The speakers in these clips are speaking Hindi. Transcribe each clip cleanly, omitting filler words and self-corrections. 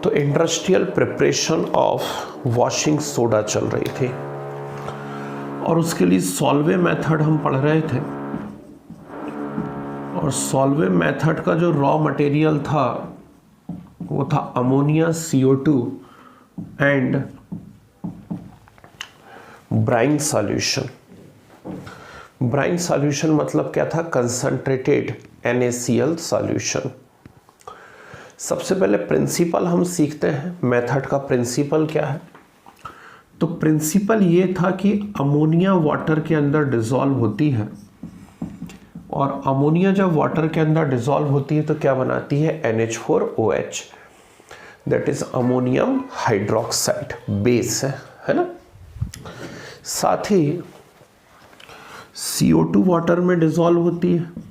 तो industrial preparation of washing soda चल रही थी और उसके लिए सॉल्वे मेथड हम पढ़ रहे थे। और सॉल्वे मेथड का जो रॉ मटेरियल था वो था ammonia, CO2 and brine solution. Brine solution मतलब क्या था? Concentrated NaCl solution. सबसे पहले प्रिंसिपल हम सीखते हैं। मेथड का प्रिंसिपल क्या है? तो प्रिंसिपल ये था कि अमोनिया वाटर के अंदर डिसॉल्व होती है और अमोनिया जब वाटर के अंदर डिसॉल्व होती है तो क्या बनाती है? NH4OH, that is ammonium hydroxide, base है ना। साथ ही CO2 वाटर में डिसॉल्व होती है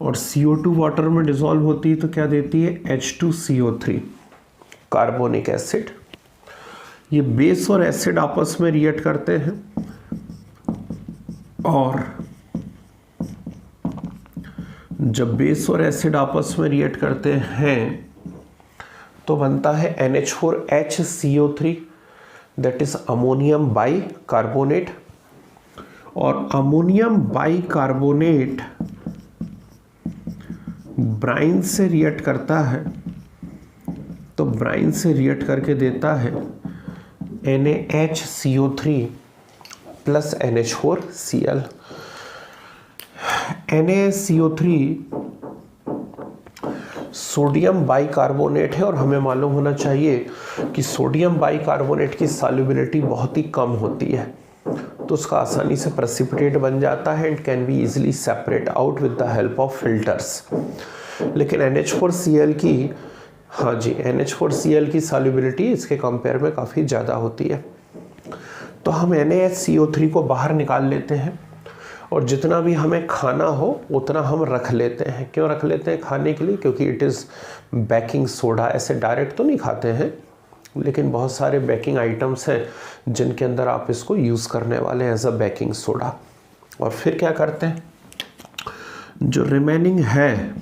और CO2 वाटर में डिसॉल्व होती है तो क्या देती है? H2CO3, carbonic acid. ये बेस और एसिड आपस में रिएक्ट करते हैं और जब बेस और एसिड आपस में रिएक्ट करते हैं तो बनता है NH4HCO3, that is ammonium by carbonate. और अमोनियम बाई कार्बोनेट ब्राइन से रिएक्ट करता है तो ब्राइन से रिएक्ट करके देता है NaHCO3 plus NH4Cl। NaCO3 sodium bicarbonate है और हमें मालूम होना चाहिए कि सोडियम बाइकार्बोनेट की सॉल्युबिलिटी बहुत ही कम होती है तो उसका आसानी से प्रेसिपिटेट बन जाता है and can be easily separate out with the help of filters. लेकिन NH4Cl की NH4Cl की सॉल्युबिलिटी इसके कंपेयर में काफ़ी ज़्यादा होती है। तो हम NaHCO3 को बाहर निकाल लेते हैं और जितना भी हमें खाना हो उतना हम रख लेते हैं। क्यों रख लेते हैं खाने के लिए? क्योंकि इट इज़ बेकिंग सोडा। ऐसे डायरेक्ट तो नहीं खाते हैं लेकिन बहुत सारे बेकिंग आइटम्स हैं जिनके अंदर आप इसको यूज़ करने वाले हैं एज अ बेकिंग सोडा। और फिर क्या करते हैं? जो रिमेनिंग है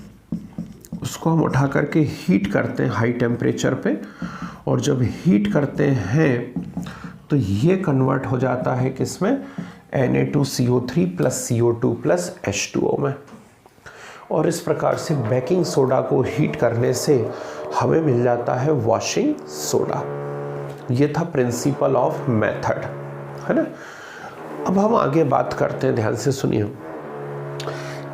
उसको हम उठा करके हीट करते हैं हाई टेम्परेचर पे और जब हीट करते हैं तो ये कन्वर्ट हो जाता है किसमें? Na2CO3 plus CO2 plus H2O में। और इस प्रकार से बेकिंग सोडा को हीट करने से हमें मिल जाता है वॉशिंग सोडा। ये था प्रिंसिपल ऑफ मेथड, है ना। अब हम आगे बात करते हैं, ध्यान से सुनिए।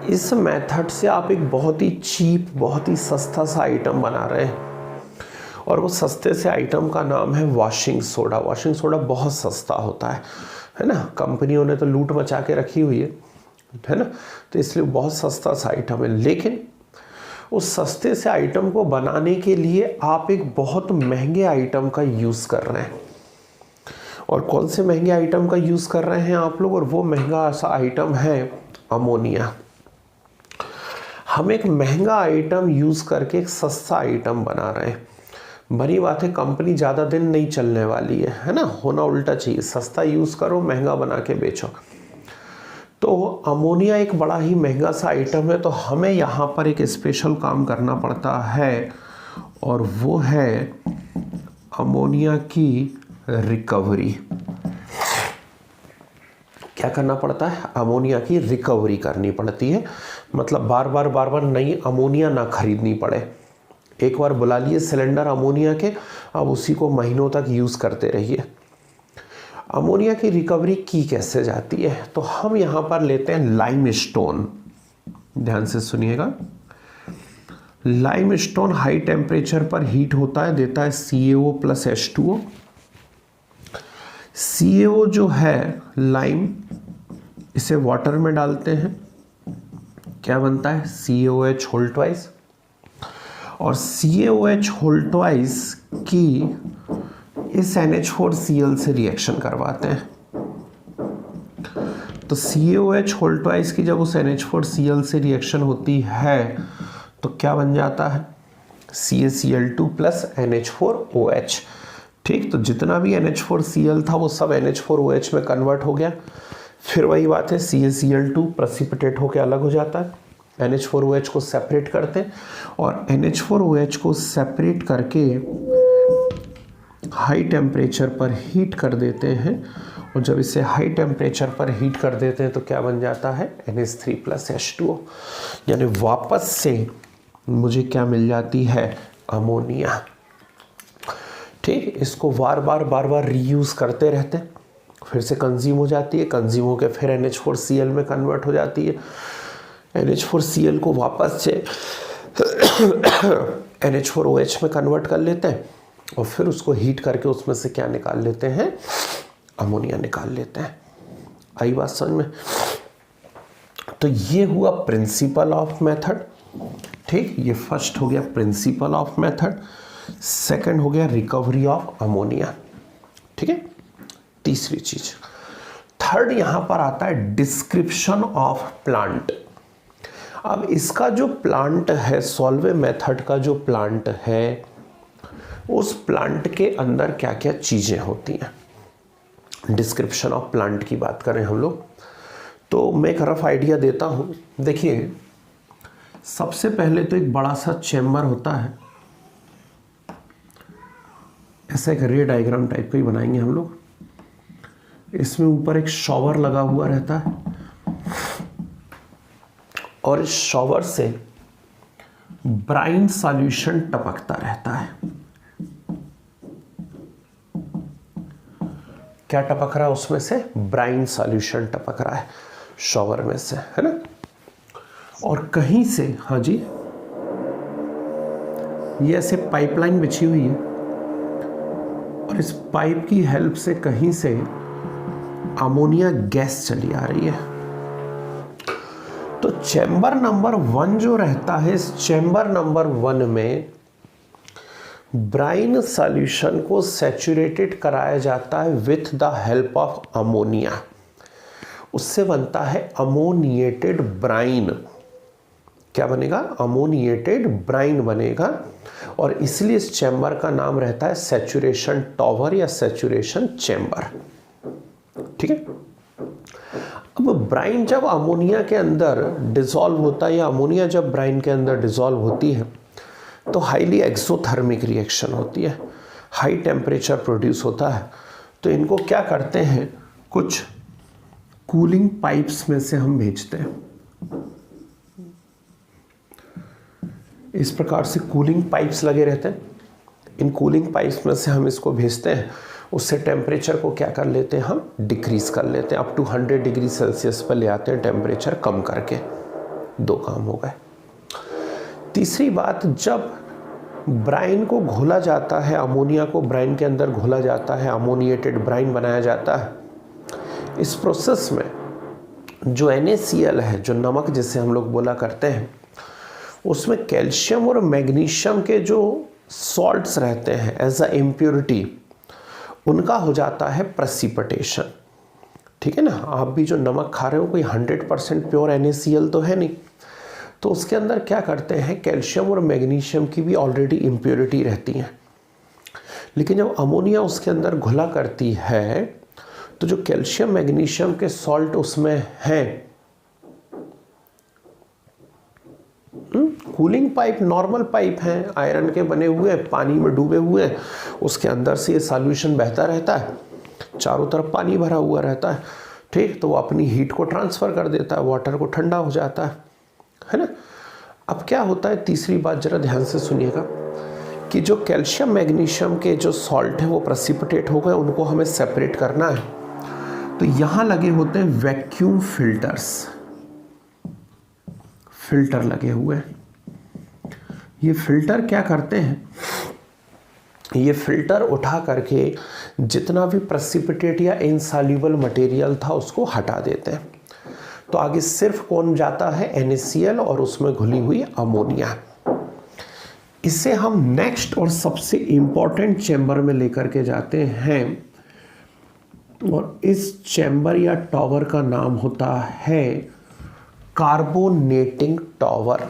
इस मेथड से आप एक बहुत ही चीप, बहुत ही सस्ता सा आइटम बना रहे हैं और वो सस्ते से आइटम का नाम है वॉशिंग सोडा। वॉशिंग सोडा बहुत सस्ता होता है ना। कंपनियों ने तो लूट मचा के रखी हुई है ना, तो इसलिए बहुत सस्ता सा आइटम है। लेकिन उस सस्ते से आइटम को बनाने के लिए आप एक बहुत महंगे आइटम का यूज़ कर रहे हैं। और कौन से महंगे आइटम का यूज़ कर रहे हैं आप लोग? और वो महंगा सा आइटम है अमोनिया। हम एक महंगा आइटम यूज़ करके एक सस्ता आइटम बना रहे हैं। बड़ी बात है, कंपनी ज़्यादा दिन नहीं चलने वाली है ना। होना उल्टा चाहिए, सस्ता यूज़ करो, महंगा बना के बेचो। तो अमोनिया एक बड़ा ही महंगा सा आइटम है तो हमें यहाँ पर एक स्पेशल काम करना पड़ता है और वो है अमोनिया की रिकवरी। क्या करना पड़ता है? अमोनिया की रिकवरी करनी पड़ती है। मतलब बार बार नई अमोनिया ना खरीदनी पड़े। एक बार बुला लिए सिलेंडर अमोनिया के, अब उसी को महीनों तक यूज़ करते रहिए। अमोनिया की रिकवरी की कैसे जाती है? तो हम यहाँ पर लेते हैं लाइमस्टोन। ध्यान से सुनिएगा। लाइमस्टोन हाई टेम्परेचर पर हीट होता है, देता है CaO प्लस H2O। CaO जो है लाइम, इसे वाटर में डालते हैं, क्या बनता है? CaOH whole twice. और CaOH होल ट्वाइस की इस NH4Cl से रिएक्शन करवाते हैं। तो CaOH होल ट्वाइस की जब उस NH4Cl से रिएक्शन होती है तो क्या बन जाता है? CaCl2 plus NH4OH। ठीक, तो जितना भी NH4Cl था वो सब NH4OH में कन्वर्ट हो गया। फिर वही बात है, CaCl2 प्रेसिपिटेट होकर अलग हो जाता है, NH4OH को सेपरेट करते हैं और NH4OH को सेपरेट करके हाई टेम्परेचर पर हीट कर देते हैं। और जब इसे हाई टेम्परेचर पर हीट कर देते हैं तो क्या बन जाता है, NH3+H2O, यानी वापस से मुझे क्या मिल जाती है, अमोनिया। ठीक, इसको बार बार रीयूज़ करते रहते हैं, फिर से कंज्यूम हो जाती है, कंज्यूम होकर फिर NH4Cl में कन्वर्ट हो जाती है। NH4Cl को वापस से NH4OH में कन्वर्ट कर लेते हैं और फिर उसको हीट करके उसमें से क्या निकाल लेते हैं, अमोनिया निकाल लेते हैं। आई बात समझ में? तो ये हुआ प्रिंसिपल ऑफ मेथड। ठीक, ये फर्स्ट हो गया प्रिंसिपल ऑफ मेथड, सेकंड हो गया रिकवरी ऑफ अमोनिया। ठीक है, तीसरी चीज, थर्ड यहां पर आता है डिस्क्रिप्शन ऑफ प्लांट। अब इसका जो प्लांट है, सॉल्वे मेथड का जो प्लांट है, उस प्लांट के अंदर क्या क्या चीजें होती हैं। डिस्क्रिप्शन ऑफ प्लांट की बात करें हम लोग तो मैं एक रफ आइडिया देता हूं। देखिए, सबसे पहले तो एक बड़ा सा चेम्बर होता है, ऐसा एक रे डायग्राम टाइप का ही बनाएंगे हम लोग। इसमें ऊपर एक शॉवर लगा हुआ रहता है और इस शॉवर से ब्राइन सॉल्यूशन टपकता रहता है। क्या टपक रहा है उसमें से, ब्राइन सॉल्यूशन टपक रहा है शॉवर में से, है ना। और कहीं से, हाँ जी, ये ऐसे पाइपलाइन बिछी हुई है और इस पाइप की हेल्प से कहीं से अमोनिया गैस चली आ रही है। तो चैम्बर नंबर 1 जो रहता है, इस चैम्बर नंबर 1 में ब्राइन सॉल्यूशन को सैचुरेटेड कराया जाता है with the help of ammonia. उससे बनता है अमोनिएटेड ब्राइन। क्या बनेगा, अमोनिएटेड ब्राइन बनेगा। और इसलिए इस चैम्बर का नाम रहता है सैचुरेशन टॉवर या सैचुरेशन चैम्बर। ठीक है, अब ब्राइन जब अमोनिया के अंदर डिसॉल्व होता है या अमोनिया जब ब्राइन के अंदर डिसॉल्व होती है तो हाईली एक्सोथर्मिक रिएक्शन होती है, हाई टेम्परेचर प्रोड्यूस होता है। तो इनको क्या करते हैं, कुछ कूलिंग पाइप्स में से हम भेजते हैं। इस प्रकार से कूलिंग पाइप्स लगे रहते हैं, इन कूलिंग पाइप्स में से हम इसको भेजते हैं। उससे टेम्परेचर को क्या कर लेते हैं, हम डिक्रीज कर लेते हैं, अप टू 100 डिग्री सेल्सियस पर ले आते हैं टेम्परेचर कम करके। 2 काम हो गए। तीसरी बात, जब ब्राइन को घोला जाता है, अमोनिया को ब्राइन के अंदर घोला जाता है, अमोनिएटेड ब्राइन बनाया जाता है, इस प्रोसेस में जो NaCl है, जो नमक जिसे हम लोग बोला करते हैं, उसमें कैल्शियम और मैग्नीशियम के जो सॉल्ट्स रहते हैं एज अ इम्प्योरिटी, उनका हो जाता है प्रेसिपिटेशन। ठीक है ना, आप भी जो नमक खा रहे हो कोई 100% प्योर NaCl तो है नहीं, तो उसके अंदर क्या करते हैं, कैल्शियम और मैग्नीशियम की भी ऑलरेडी इम्प्योरिटी रहती हैं। लेकिन जब अमोनिया उसके अंदर घुला करती है तो जो कैल्शियम मैग्नीशियम के सॉल्ट उसमें हैं, कूलिंग पाइप नॉर्मल पाइप हैं, आयरन के बने हुए, पानी में डूबे हुए हैं, उसके अंदर से ये सॉल्यूशन बहता रहता है, चारों तरफ पानी भरा हुआ रहता है। ठीक, तो वो अपनी हीट को ट्रांसफ़र कर देता है, वाटर को ठंडा हो जाता है ना। अब क्या होता है, तीसरी बात जरा ध्यान से सुनिएगा कि जो कैल्शियम मैग्नीशियम के जो सॉल्ट हैं वो प्रेसिपिटेट हो गए, उनको हमें सेपरेट करना है। तो यहाँ लगे होते हैं वैक्यूम फिल्टर्स, फिल्टर लगे हुए हैं। ये फिल्टर क्या करते हैं, ये फिल्टर उठा करके जितना भी प्रेसिपिटेट या इनसॉल्युबल मटेरियल था उसको हटा देते हैं। तो आगे सिर्फ कौन जाता है, NaCl और उसमें घुली हुई अमोनिया। इसे हम नेक्स्ट और सबसे इंपॉर्टेंट चैम्बर में लेकर के जाते हैं और इस चैम्बर या टॉवर का नाम होता है कार्बोनेटिंग टॉवर।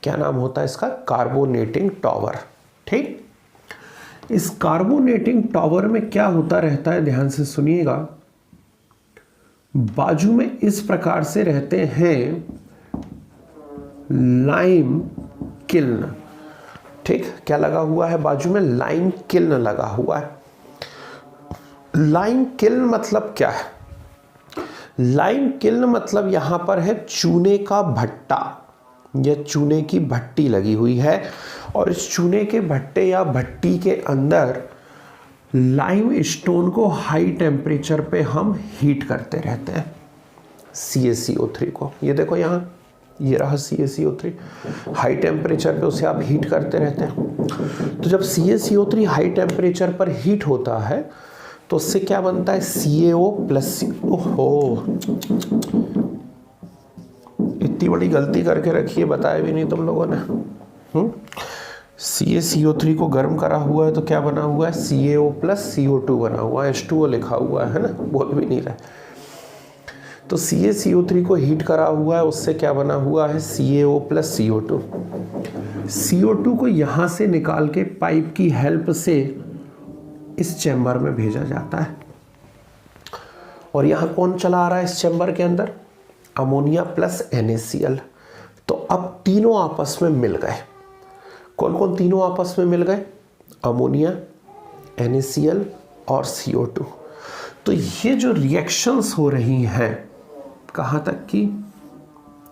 क्या नाम होता है इसका, कार्बोनेटिंग टॉवर। ठीक, इस कार्बोनेटिंग टॉवर में क्या होता रहता है, ध्यान से सुनिएगा। बाजू में इस प्रकार से रहते हैं लाइम किल्न। ठीक, क्या लगा हुआ है बाजू में? लाइम किल्न लगा हुआ है। लाइम किल्न मतलब क्या है? लाइम किल्न मतलब यहां पर है चूने का भट्टा या चूने की भट्टी लगी हुई है, और इस चूने के भट्टे या भट्टी के अंदर लाइम स्टोन को हाई टेम्परेचर पे हम हीट करते रहते हैं, CaCO3 को। ये देखो यहाँ, ये रहा CaCO3, हाई टेम्परेचर पे उसे आप हीट करते रहते हैं। तो जब CaCO3 हाई टेम्परेचर पर हीट होता है तो उससे क्या बनता है? CaO+। ओहो, इतनी बड़ी गलती करके रखी है, बताया भी नहीं तुम लोगों ने। CaCO3 को गर्म करा हुआ है तो क्या बना हुआ है? CaO+CO2 बना हुआ है, H2O लिखा हुआ है ना, बोल भी नहीं रहा। तो CaCO3 को हीट करा हुआ है, उससे क्या बना हुआ है? CaO+CO2। CO2 को यहाँ से निकाल के पाइप की हेल्प से इस चैम्बर में भेजा जाता है। और यहाँ कौन चला आ रहा है इस चैम्बर के अंदर? Ammonia plus NaCl। तो अब तीनों आपस में मिल गए। कौन कौन तीनों आपस में मिल गए? अमोनिया, NaCl और CO2। तो ये जो रिएक्शंस हो रही हैं, कहाँ तक की?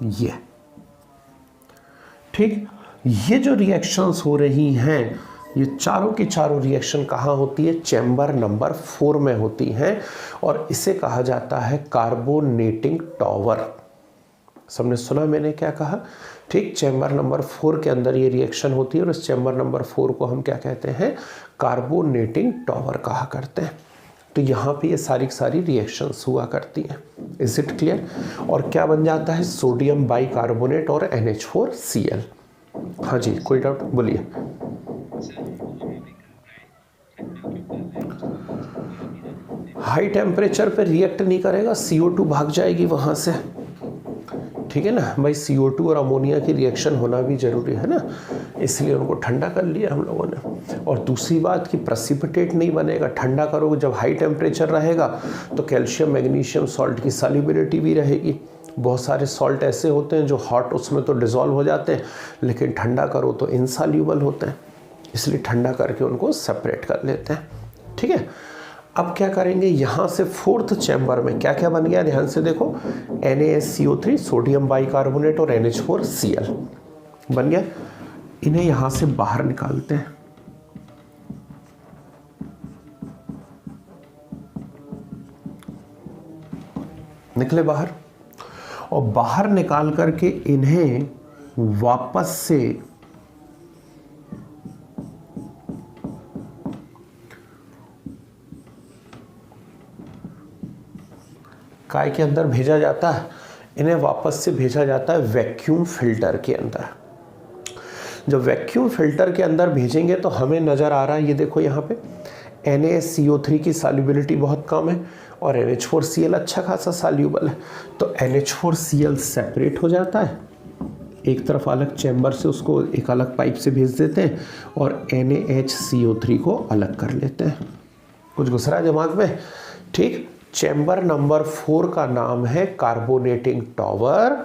ये ठीक, ये जो रिएक्शंस हो रही हैं, ये चारों की चारों रिएक्शन कहाँ होती है? चैम्बर नंबर 4 में होती हैं, और इसे कहा जाता है कार्बोनेटिंग टॉवर। सबने सुना मैंने क्या कहा? ठीक, चैम्बर नंबर 4 के अंदर ये रिएक्शन होती है, और इस चैम्बर नंबर 4 को हम क्या कहते हैं? कार्बोनेटिंग टॉवर कहा करते हैं। तो यहाँ पे ये सारी सारी रिएक्शंस हुआ करती हैं। Is it clear? और क्या बन जाता है? सोडियम बाइकार्बोनेट और NH4Cl। हाँ जी, कोई डाउट? बोलिए। हाई टेम्परेचर पे रिएक्ट नहीं करेगा, CO2 भाग जाएगी वहां से। ठीक है ना भाई, CO2 और अमोनिया की रिएक्शन होना भी जरूरी है ना, इसलिए उनको ठंडा कर लिया हम लोगों ने। और दूसरी बात कि प्रेसिपिटेट नहीं बनेगा, ठंडा करोगे जब हाई टेम्परेचर रहेगा तो कैल्शियम मैग्नीशियम सॉल्ट की सॉल्युबिलिटी भी रहेगी। बहुत सारे सॉल्ट ऐसे होते हैं जो हॉट उसमें तो डिज़ोल्व हो जाते हैं, लेकिन ठंडा करो तो इनसॉल्युबल होते हैं, इसलिए ठंडा करके उनको सेपरेट कर लेते हैं। ठीक है, अब क्या करेंगे? यहाँ से 4th चैम्बर में क्या क्या बन गया? ध्यान से देखो, NaSCO3, सोडियम बाइकार्बोनेट और NH4Cl बन गया। इन्हें यहाँ से बाहर निकालते हैं। निकले बाहर, और बाहर निकाल करके इन्हें वापस से काय के अंदर भेजा जाता है। इन्हें वापस से भेजा जाता है वैक्यूम फिल्टर के अंदर। जब वैक्यूम फिल्टर के अंदर भेजेंगे तो हमें नज़र आ रहा है, ये देखो यहाँ पे NaCO3 की सॉल्युबिलिटी बहुत कम है और NH4Cl अच्छा खासा सॉल्यूबल है। तो NH4Cl सेपरेट हो जाता है, एक तरफ अलग चैम्बर से उसको एक अलग पाइप से भेज देते हैं, और NaHCO3 को अलग कर लेते हैं। कुछ घुस रहा है दिमाग में? ठीक, चैम्बर नंबर 4 का नाम है कार्बोनेटिंग टॉवर,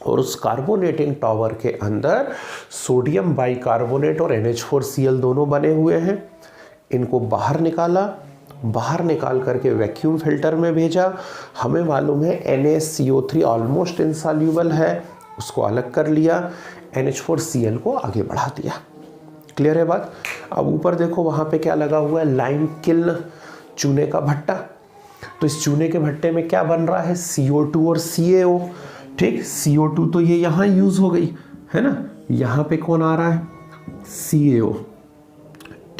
और उस कार्बोनेटिंग टॉवर के अंदर सोडियम बाइकार्बोनेट और NH4Cl दोनों बने हुए हैं। इनको बाहर निकाला, बाहर निकाल करके वैक्यूम फिल्टर में भेजा। हमें मालूम है NaCO3 ऑलमोस्ट इनसॉल्यूबल है, उसको अलग कर लिया, NH4Cl को आगे बढ़ा दिया। क्लियर है बात? अब ऊपर देखो, वहाँ पे क्या लगा हुआ है? लाइम किल्न, चूने का भट्टा। तो इस चूने के भट्टे में क्या बन रहा है? CO2 और CaO। ठीक, CO2 तो ये यहाँ यूज हो गई है ना, यहाँ पे कौन आ रहा है? CaO।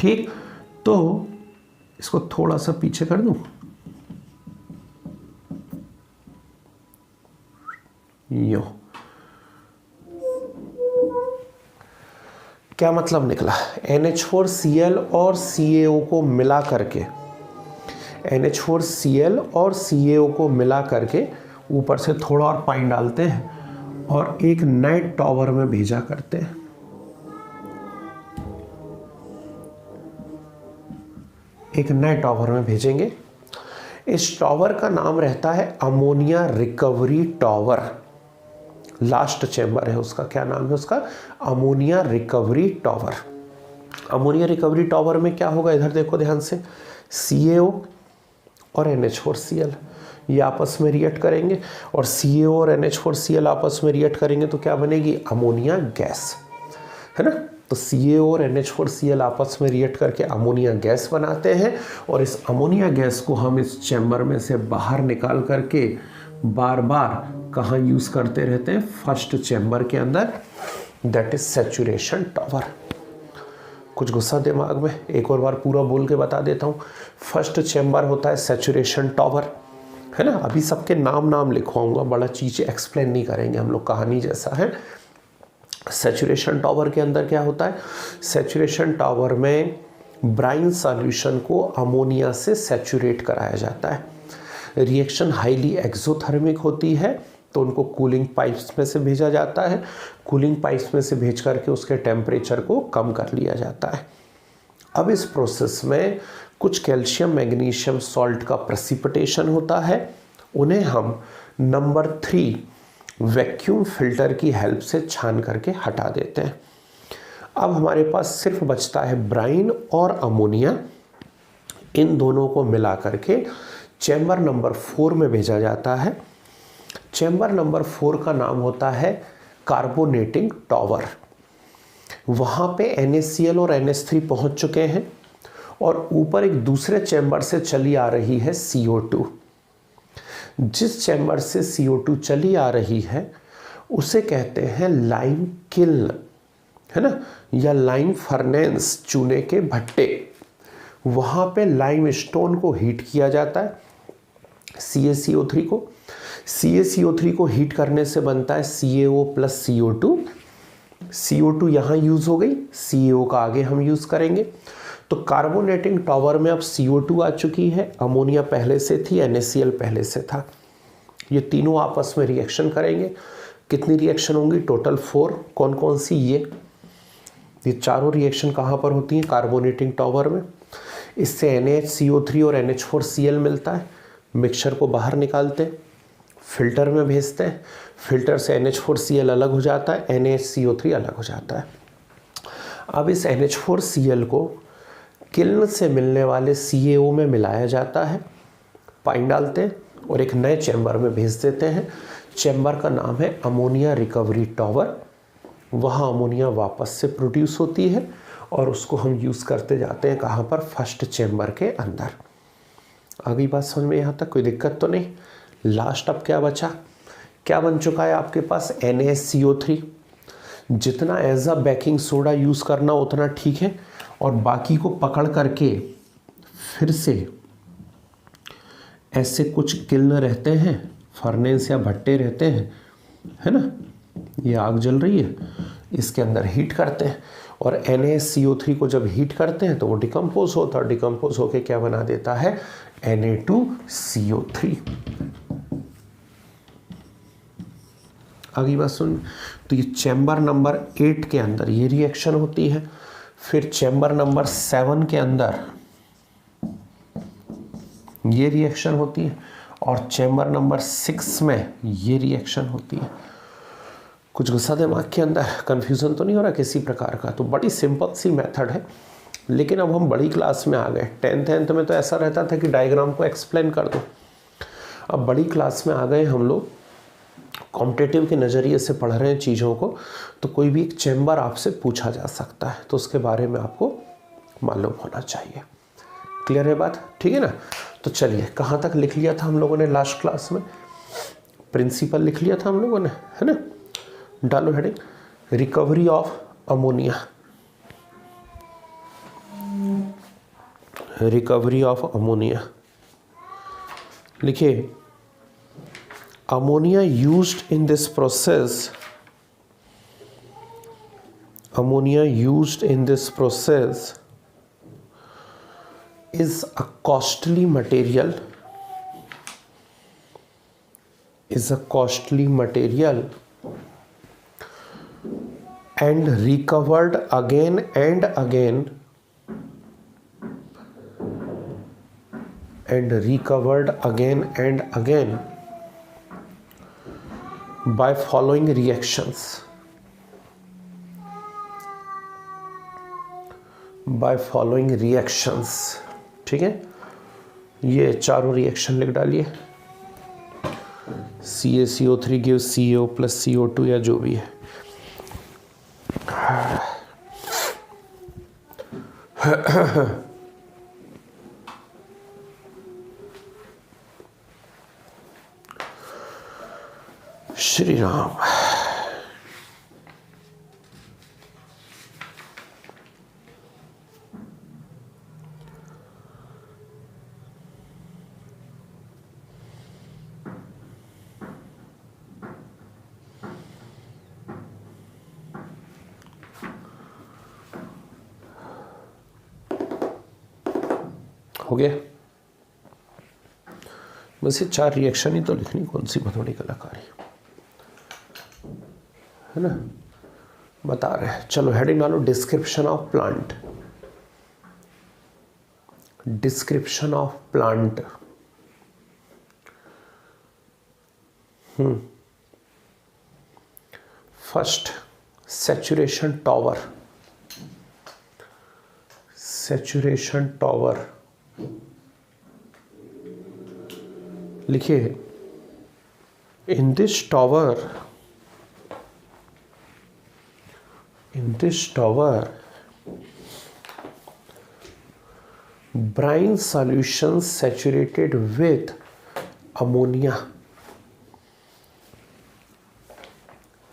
ठीक, तो इसको थोड़ा सा पीछे कर दूं, यो। क्या मतलब निकला? NH4Cl और CaO को मिला करके, NH4Cl और CaO को मिला करके ऊपर से थोड़ा और पानी डालते हैं और एक नए टॉवर में भेजा करते हैं। एक नए टॉवर में भेजेंगे। इस टॉवर का नाम रहता है ammonia recovery tower. Last chamber है उसका, क्या नाम है उसका, ammonia recovery tower. Ammonia recovery tower में क्या होगा, इधर देखो ध्यान से, CaO और NH4Cl ये आपस में रिएक्ट करेंगे, और CaO और NH4Cl आपस में रिएक्ट करेंगे तो क्या बनेगी, अमोनिया गैस, है ना। तो CaO और NH4Cl आपस में रिएक्ट करके अमोनिया गैस बनाते हैं, और इस अमोनिया गैस को हम इस चैम्बर में से बाहर निकाल करके बार बार कहाँ यूज़ करते रहते हैं, फर्स्ट चैम्बर के अंदर, दैट इज सैचुरेशन टॉवर। कुछ गुस्सा दिमाग में, एक और बार पूरा बोल के बता देता हूँ। फर्स्ट चैम्बर होता है सैचुरेशन टॉवर, है ना। अभी सबके नाम लिखवाऊंगा, बड़ा चीज़ें एक्सप्लेन नहीं करेंगे हम लोग, कहानी जैसा है। सैचुरेशन टॉवर के अंदर क्या होता है, सैचुरेशन टॉवर में ब्राइन सॉल्यूशन को अमोनिया से सैचुरेट कराया जाता है। रिएक्शन हाईली एक्सोथर्मिक होती है, तो उनको कूलिंग पाइप्स में से भेजा जाता है, कूलिंग पाइप्स में से भेज करके उसके टेम्परेचर को कम कर लिया जाता है। अब इस प्रोसेस में कुछ कैल्शियम मैग्नीशियम सॉल्ट का प्रेसिपिटेशन होता है, उन्हें हम नंबर 3 वैक्यूम फिल्टर की हेल्प से छान करके हटा देते हैं। अब हमारे पास सिर्फ बचता है ब्राइन और अमोनिया, इन दोनों को मिला करके चैम्बर नंबर 4 में भेजा जाता है। चैम्बर नंबर 4 का नाम होता है कार्बोनेटिंग टॉवर। वहाँ पे NaCl और NH3 पहुँच चुके हैं, और ऊपर एक दूसरे चैम्बर से चली आ रही है CO2। जिस चैम्बर से CO2 चली आ रही है उसे कहते हैं लाइम किल्न, है ना, या लाइम फर्नेंस, चूने के भट्टे। वहाँ पे लाइम स्टोन को हीट किया जाता है, CaCO3 को। CaCO3 को हीट करने से बनता है CaO प्लस CO2। CO2 यहाँ यूज़ हो गई, CaO का आगे हम यूज़ करेंगे। तो कार्बोनेटिंग टॉवर में अब CO2 आ चुकी है, अमोनिया पहले से थी, NaCl पहले से था। ये तीनों आपस में रिएक्शन करेंगे। कितनी रिएक्शन होंगी, टोटल 4। कौन कौन सी, ये चारों रिएक्शन कहाँ पर होती हैं, कार्बोनेटिंग टॉवर में। इससे NaCO3 और NH4Cl मिलता है, मिक्सचर को बाहर निकालते हैं, फिल्टर में भेजते हैं, फिल्टर से NH4Cl अलग हो जाता है, NaCO3 अलग हो जाता है। अब इस NH4Cl को किल्न से मिलने वाले CaO में मिलाया जाता है, पानी डालते हैं और एक नए चैम्बर में भेज देते हैं। चैम्बर का नाम है अमोनिया रिकवरी टॉवर। वहाँ अमोनिया वापस से प्रोड्यूस होती है और उसको हम यूज़ करते जाते हैं, कहाँ पर, फर्स्ट चैम्बर के अंदर। अगली बात समझ में, यहाँ तक कोई दिक्कत तो नहीं। लास्ट अब क्या बचा, क्या बन चुका है आपके पास, NaCO3। जितना as a baking soda use करना उतना ठीक है, और बाकी को पकड़ करके फिर से ऐसे कुछ किल्न रहते हैं, फर्नेस या भट्टे रहते हैं, है ना, ये आग जल रही है, इसके अंदर हीट करते हैं, और NaCO3 को जब हीट करते हैं तो वो डिकम्पोज होता है, और डिकम्पोज होके क्या बना देता है, Na2CO3। अगली बात सुन, तो ये चैम्बर नंबर 8 के अंदर ये रिएक्शन होती है, फिर चैम्बर नंबर 7 के अंदर ये रिएक्शन होती है, और चैम्बर नंबर 6 में ये रिएक्शन होती है। कुछ गुस्सा दिमाग के अंदर, कंफ्यूजन तो नहीं हो रहा किसी प्रकार का? तो बड़ी सिंपल सी मेथड है, लेकिन अब हम बड़ी क्लास में आ गए। 10th में तो ऐसा रहता था कि डायग्राम को एक्सप्लेन कर दो, अब बड़ी क्लास में आ गए हम लोग, कॉम्पिटिटिव के नज़रिए से पढ़ रहे हैं चीज़ों को, तो कोई भी एक चैम्बर आपसे पूछा जा सकता है, तो उसके बारे में आपको मालूम होना चाहिए। क्लियर है बात, ठीक है ना? तो चलिए, कहाँ तक लिख लिया था हम लोगों ने लास्ट क्लास में? प्रिंसिपल लिख लिया था हम लोगों ने, है ना? डालो heading, recovery of ammonia. Recovery of ammonia लिखिए, ammonia used in this process is a costly material and recovered again and again by following reactions. By following reactions, ठीक है, ये चारों रिएक्शन लिख डालिए। CaCO3 gives CO plus CO2 या जो भी है। श्री राम। हो गया, बस ये 4 रिएक्शन ही तो लिखनी, कौन सी बहुत बड़ी कलाकारी है ना, बता रहे हैं। चलो हेडिंग डालो, description of plant. Description of plant. First, saturation tower. Saturation tower लिखिए, in this tower, brine solution saturated with ammonia.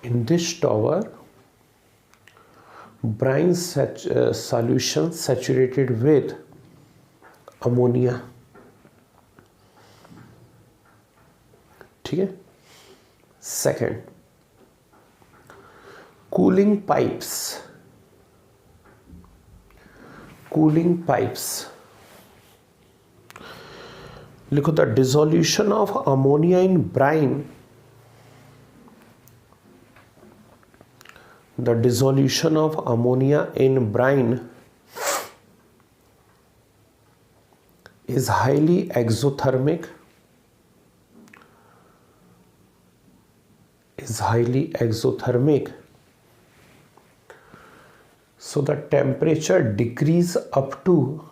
In this tower, brine solution saturated with ammonia. ठीक है। Second, cooling pipes. Cooling pipes लिखो, the dissolution of ammonia in brine, the dissolution of ammonia in brine is highly exothermic, so the temperature decrease up to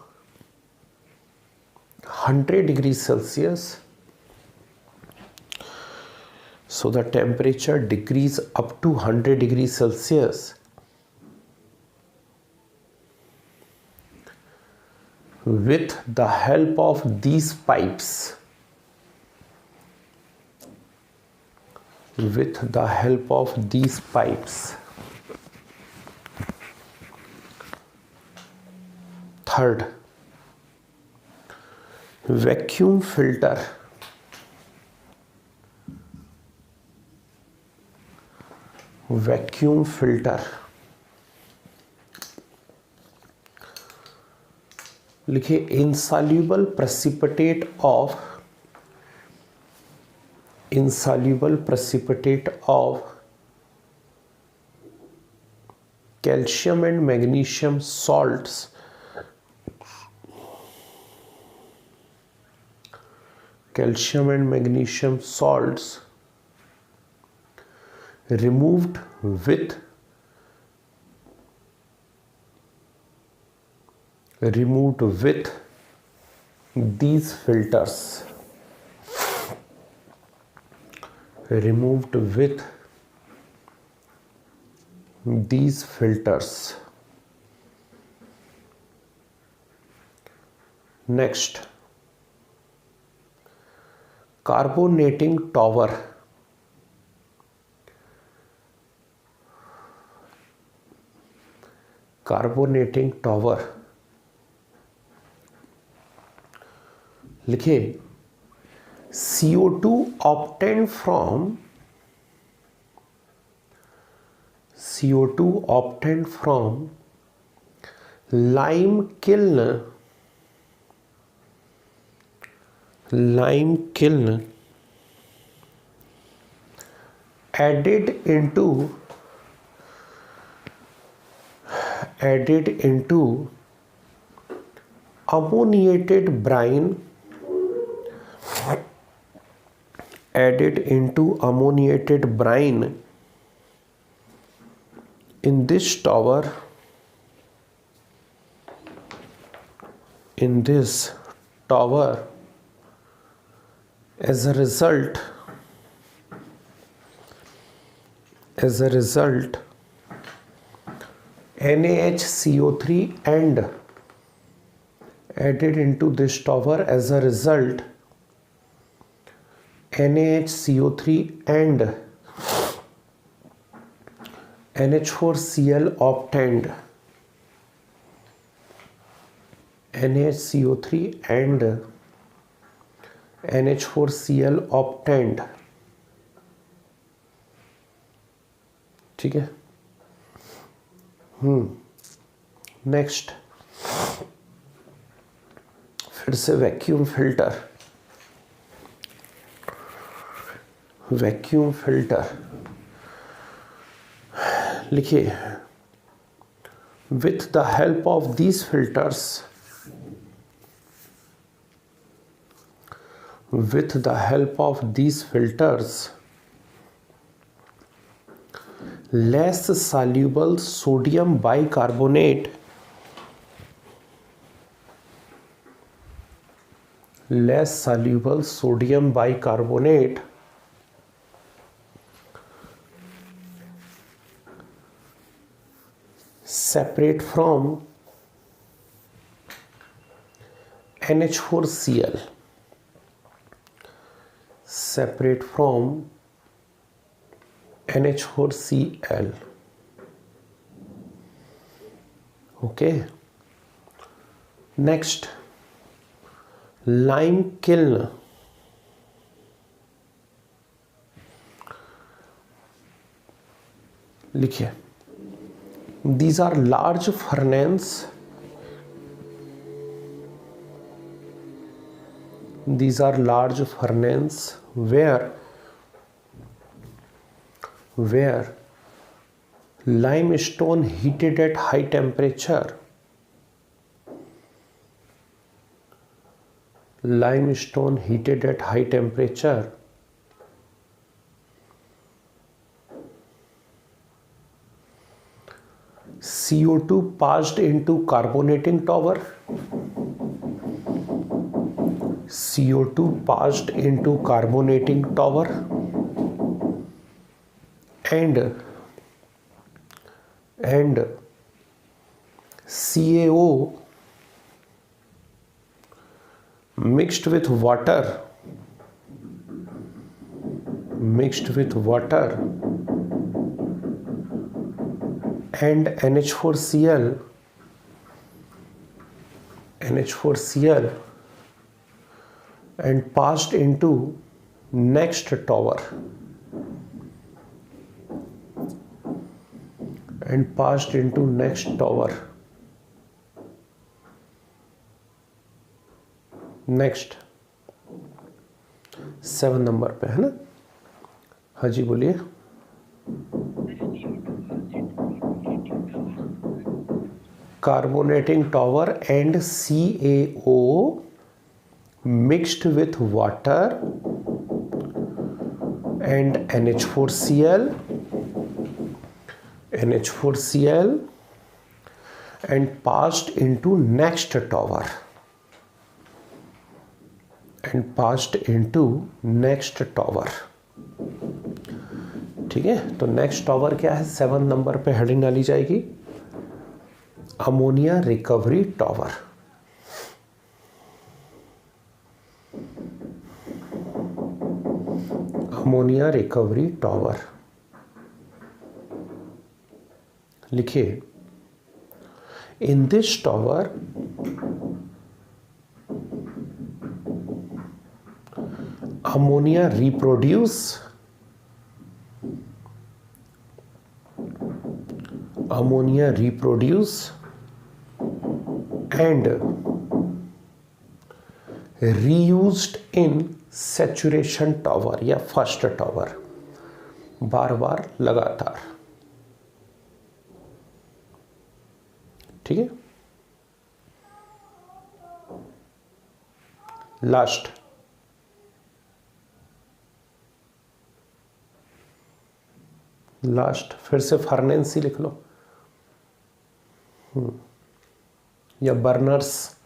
100 degrees Celsius. So the temperature decrease up to 100 degrees Celsius with the help of these pipes. With the help of these pipes. Third, vacuum filter. Vacuum filter लिखिए, insoluble precipitate of calcium and magnesium salts removed with these filters. Removed with these filters. Next, carbonating tower. Carbonating tower लिखिए, CO2 obtained from lime kiln added into ammoniated brine added into ammoniated brine in this tower, as a result NaHCO3 and added into this tower as a result NaHCO3 and NH4Cl obtained. NaHCO3 and NH4Cl obtained. ठीक है। नेक्स्ट, फिर से वैक्यूम फिल्टर। लिखिए, with the help of these filters, less soluble sodium bicarbonate separate from NH4Cl, okay। Next, lime kiln। लिखिए, these are large furnaces where limestone heated at high temperature CO2 passed into carbonating tower, and CaO mixed with water and NH4Cl and passed into next tower, next 7 number पे है ना। हाँ जी बोलिए। Carbonating tower and CaO mixed with water and NH4Cl and passed into next tower, ठीक है। तो नेक्स्ट टॉवर क्या है, 7 नंबर पे हेडिंग डाली जाएगी अमोनिया रिकवरी टॉवर। लिखिए, in this tower ammonia reproduce and reused in saturation tower या फर्स्ट टॉवर, बार बार लगातार, ठीक है। लास्ट लास्ट फिर से फर्नेंस ही लिख लो, या बर्नर्स,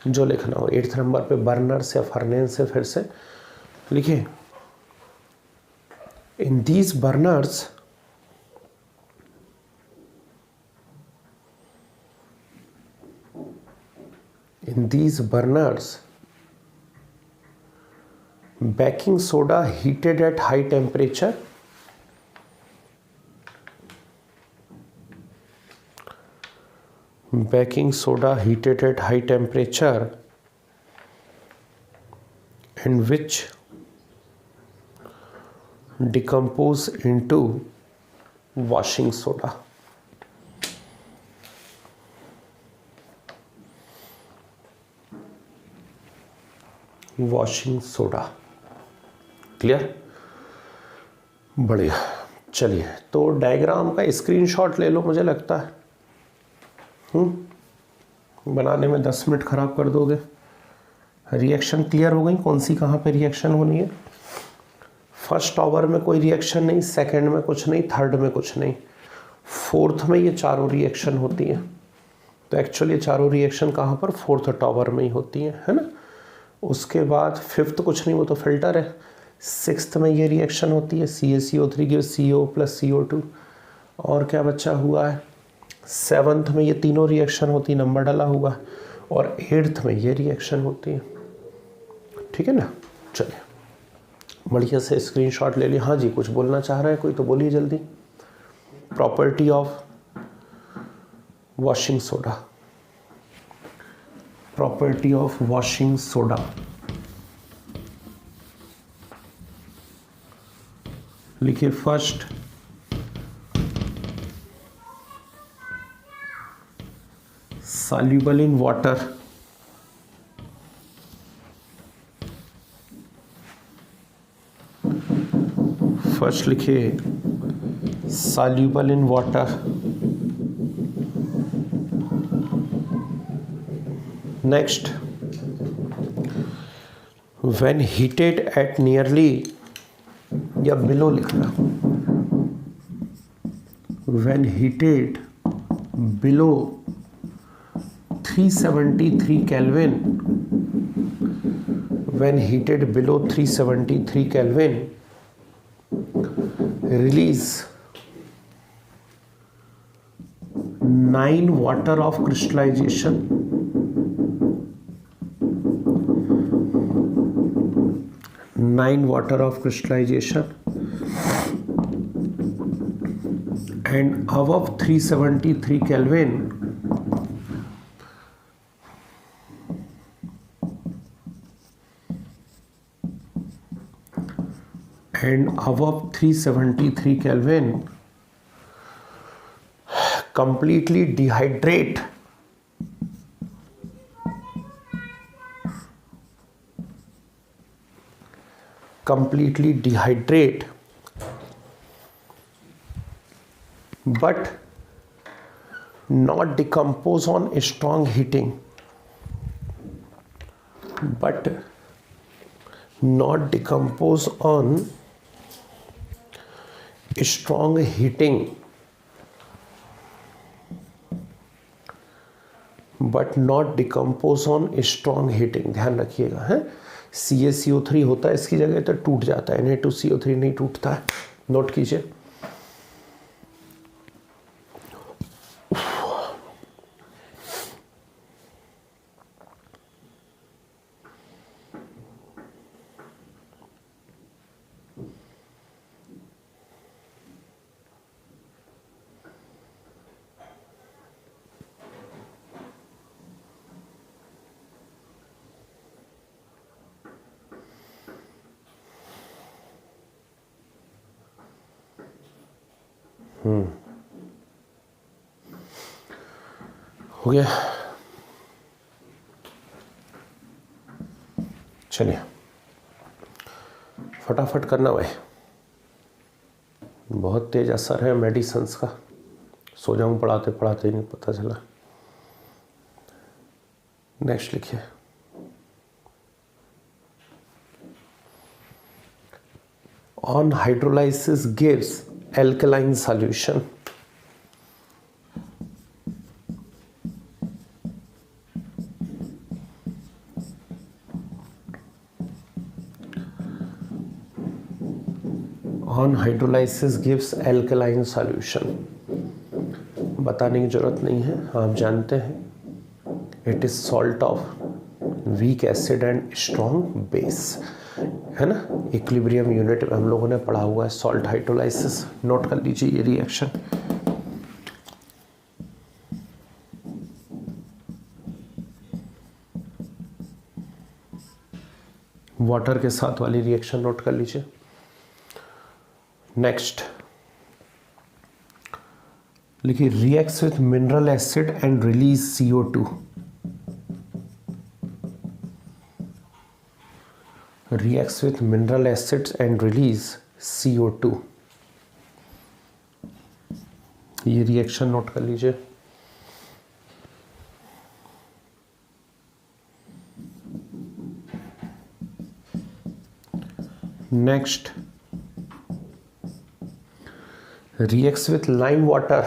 जो लिखना हो। 8th नंबर पे बर्नर्स या फर्नेंस है, फिर से लिखिए। In these burners baking soda heated at high temperature and which decompose into washing soda. Washing soda. Clear? बढ़िया। चलिए, तो डायग्राम का स्क्रीनशॉट ले लो, मुझे लगता है बनाने में 10 मिनट खराब कर दोगे। रिएक्शन क्लियर हो गई, कौन सी कहाँ पे रिएक्शन होनी है। फर्स्ट आवर में कोई रिएक्शन नहीं, सेकंड में कुछ नहीं, थर्ड में कुछ नहीं, फोर्थ में ये चारों रिएक्शन होती हैं। तो एक्चुअली ये चारों रिएक्शन कहाँ पर, फोर्थ टावर में ही होती हैं, है ना। उसके बाद फिफ्थ कुछ नहीं, वो तो फिल्टर है। सिक्स्थ में ये रिएक्शन होती है, CaCO3 गिव CO + CO2। और क्या बच्चा हुआ है, सेवन्थ में ये तीनों रिएक्शन होती, नंबर डाला हुआ। और 8th में ये रिएक्शन होती है। ठीक है ना। चलिए, बढ़िया से स्क्रीनशॉट ले लिया। हाँ जी, कुछ बोलना चाह रहे हैं कोई तो बोलिए जल्दी। Property of washing soda, property of washing soda. लिखिए, first soluble in water, first लिखिए soluble in water। Next, when heated at nearly, या बिलो लिखना, when heated below 373 Kelvin, when heated below 373 Kelvin, release 9 water of crystallization, 9 water of crystallization, and above 373 Kelvin completely dehydrate but not decompose on strong heating, but not decompose on strong heating, but not decompose on strong heating. ध्यान रखिएगा है, CaCO3 होता है इसकी जगह तो टूट जाता है, Na2CO3 नहीं टूटता है, नोट कीजिए। हो गया। चलिए फटाफट करना भाई, बहुत तेज असर है मेडिसिन्स का। सो जाऊं पढ़ाते पढ़ाते ही नहीं पता चला। नेक्स्ट लिखिए, on hydrolysis gives alkaline solution. On hydrolysis gives alkaline solution. बताने की जरूरत नहीं है, आप जानते हैं. It is salt of weak acid and strong base, है ना. इक्विलिब्रियम यूनिट में हम लोगों ने पढ़ा हुआ है सॉल्ट हाइड्रोलाइसिस. नोट कर लीजिए ये रिएक्शन. वाटर के साथ वाली रिएक्शन नोट कर लीजिए. नेक्स्ट लिखिए, reacts with mineral acid and release CO2. Reacts with mineral acids and release CO2. ये रिएक्शन नोट कर लीजिए. Next, reacts with lime water.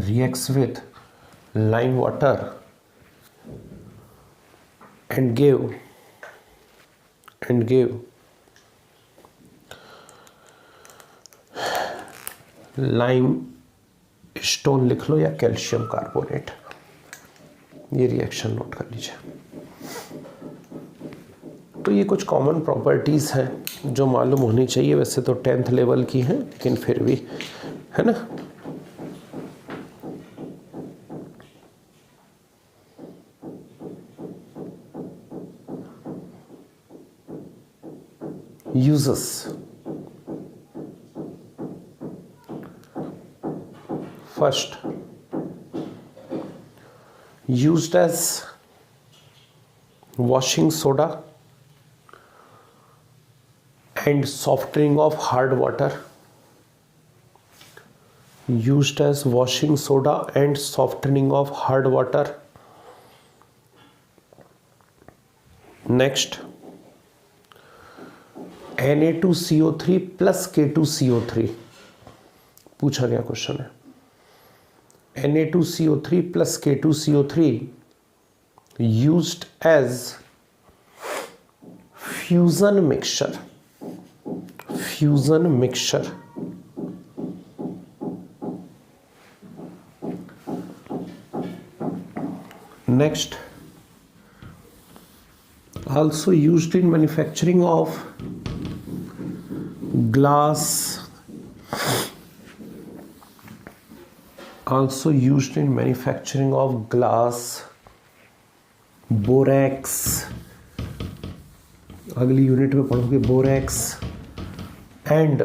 Reacts with lime water and give lime stone लिख लो या कैल्शियम कार्बोनेट. ये रिएक्शन नोट कर लीजिए. तो ये कुछ कॉमन प्रॉपर्टीज हैं जो मालूम होनी चाहिए. वैसे तो 10th लेवल की हैं, लेकिन फिर भी, है ना. Uses. First, used as washing soda and softening of hard water. Used as washing soda and softening of hard water. Next, Na2CO3 plus K2CO3 पूछा गया क्वेश्चन है. Na2CO3 plus K2CO3 used as fusion mixture. Next, also used in manufacturing of glass, borax, अगली यूनिट में पढ़ोगे borax, and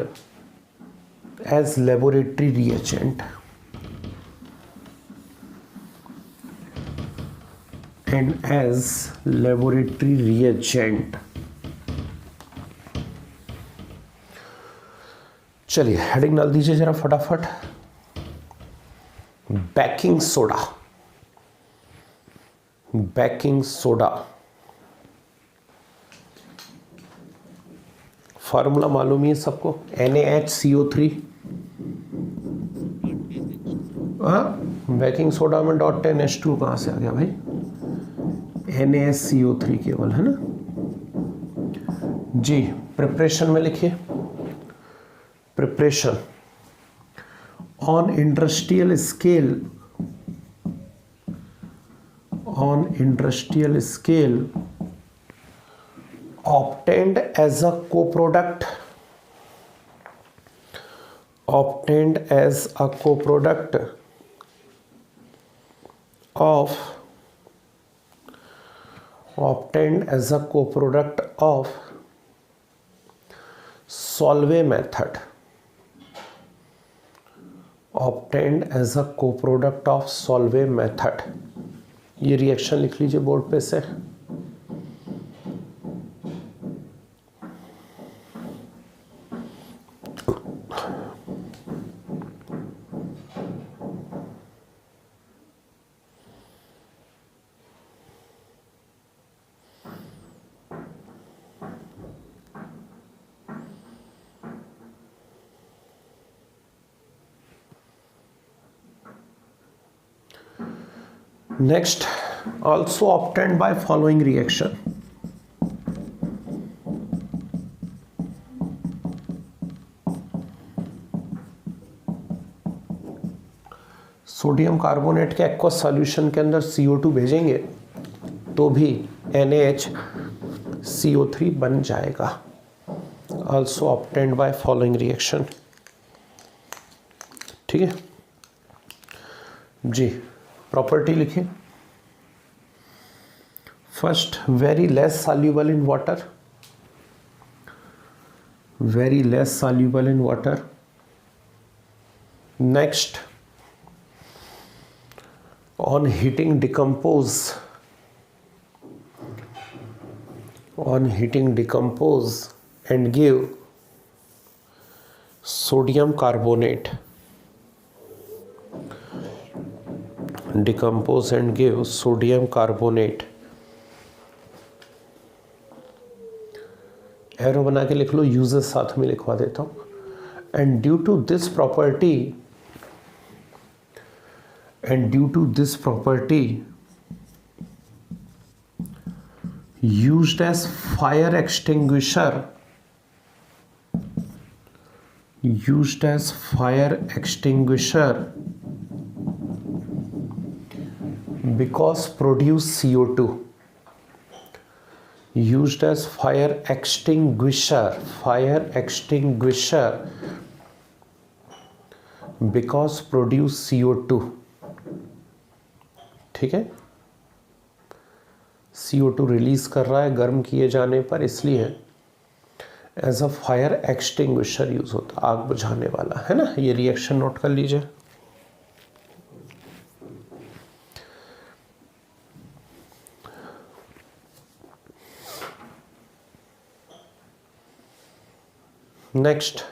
as laboratory reagent. चलिए हेडिंग डाल दीजिए जरा फटाफट. Baking soda. फार्मूला मालूम ही है सबको. NaHCO3. हाँ, बेकिंग सोडा में .10H2 कहाँ से आ गया भाई. NaCO3 केवल, है ना जी. प्रिपरेशन में लिखिए. Preparation on industrial scale obtained as a co-product of Solvay method. ये रिएक्शन लिख लीजिए बोर्ड पे से. Next, also obtained by following reaction. Sodium carbonate के एक्वस सॉल्यूशन के अंदर CO2 भेजेंगे तो भी NaHCO3 बन जाएगा. Also obtained by following reaction. ठीक है जी. प्रॉपर्टी लिखिए. First, very less soluble in water. Very less soluble in water. Next, on heating decompose and give sodium carbonate. Decompose and give sodium carbonate. Arrow बना के लिख लो, यूजेस साथ में लिखवा देता हूँ. And due to this property used as fire extinguisher because produce CO2. Used as fire extinguisher because produce CO2. ठीक है. CO2 रिलीज कर रहा है गर्म किए जाने पर, इसलिए as a fire extinguisher use होता, आग बुझाने वाला, है ना. ये रिएक्शन नोट कर लीजिए. Next,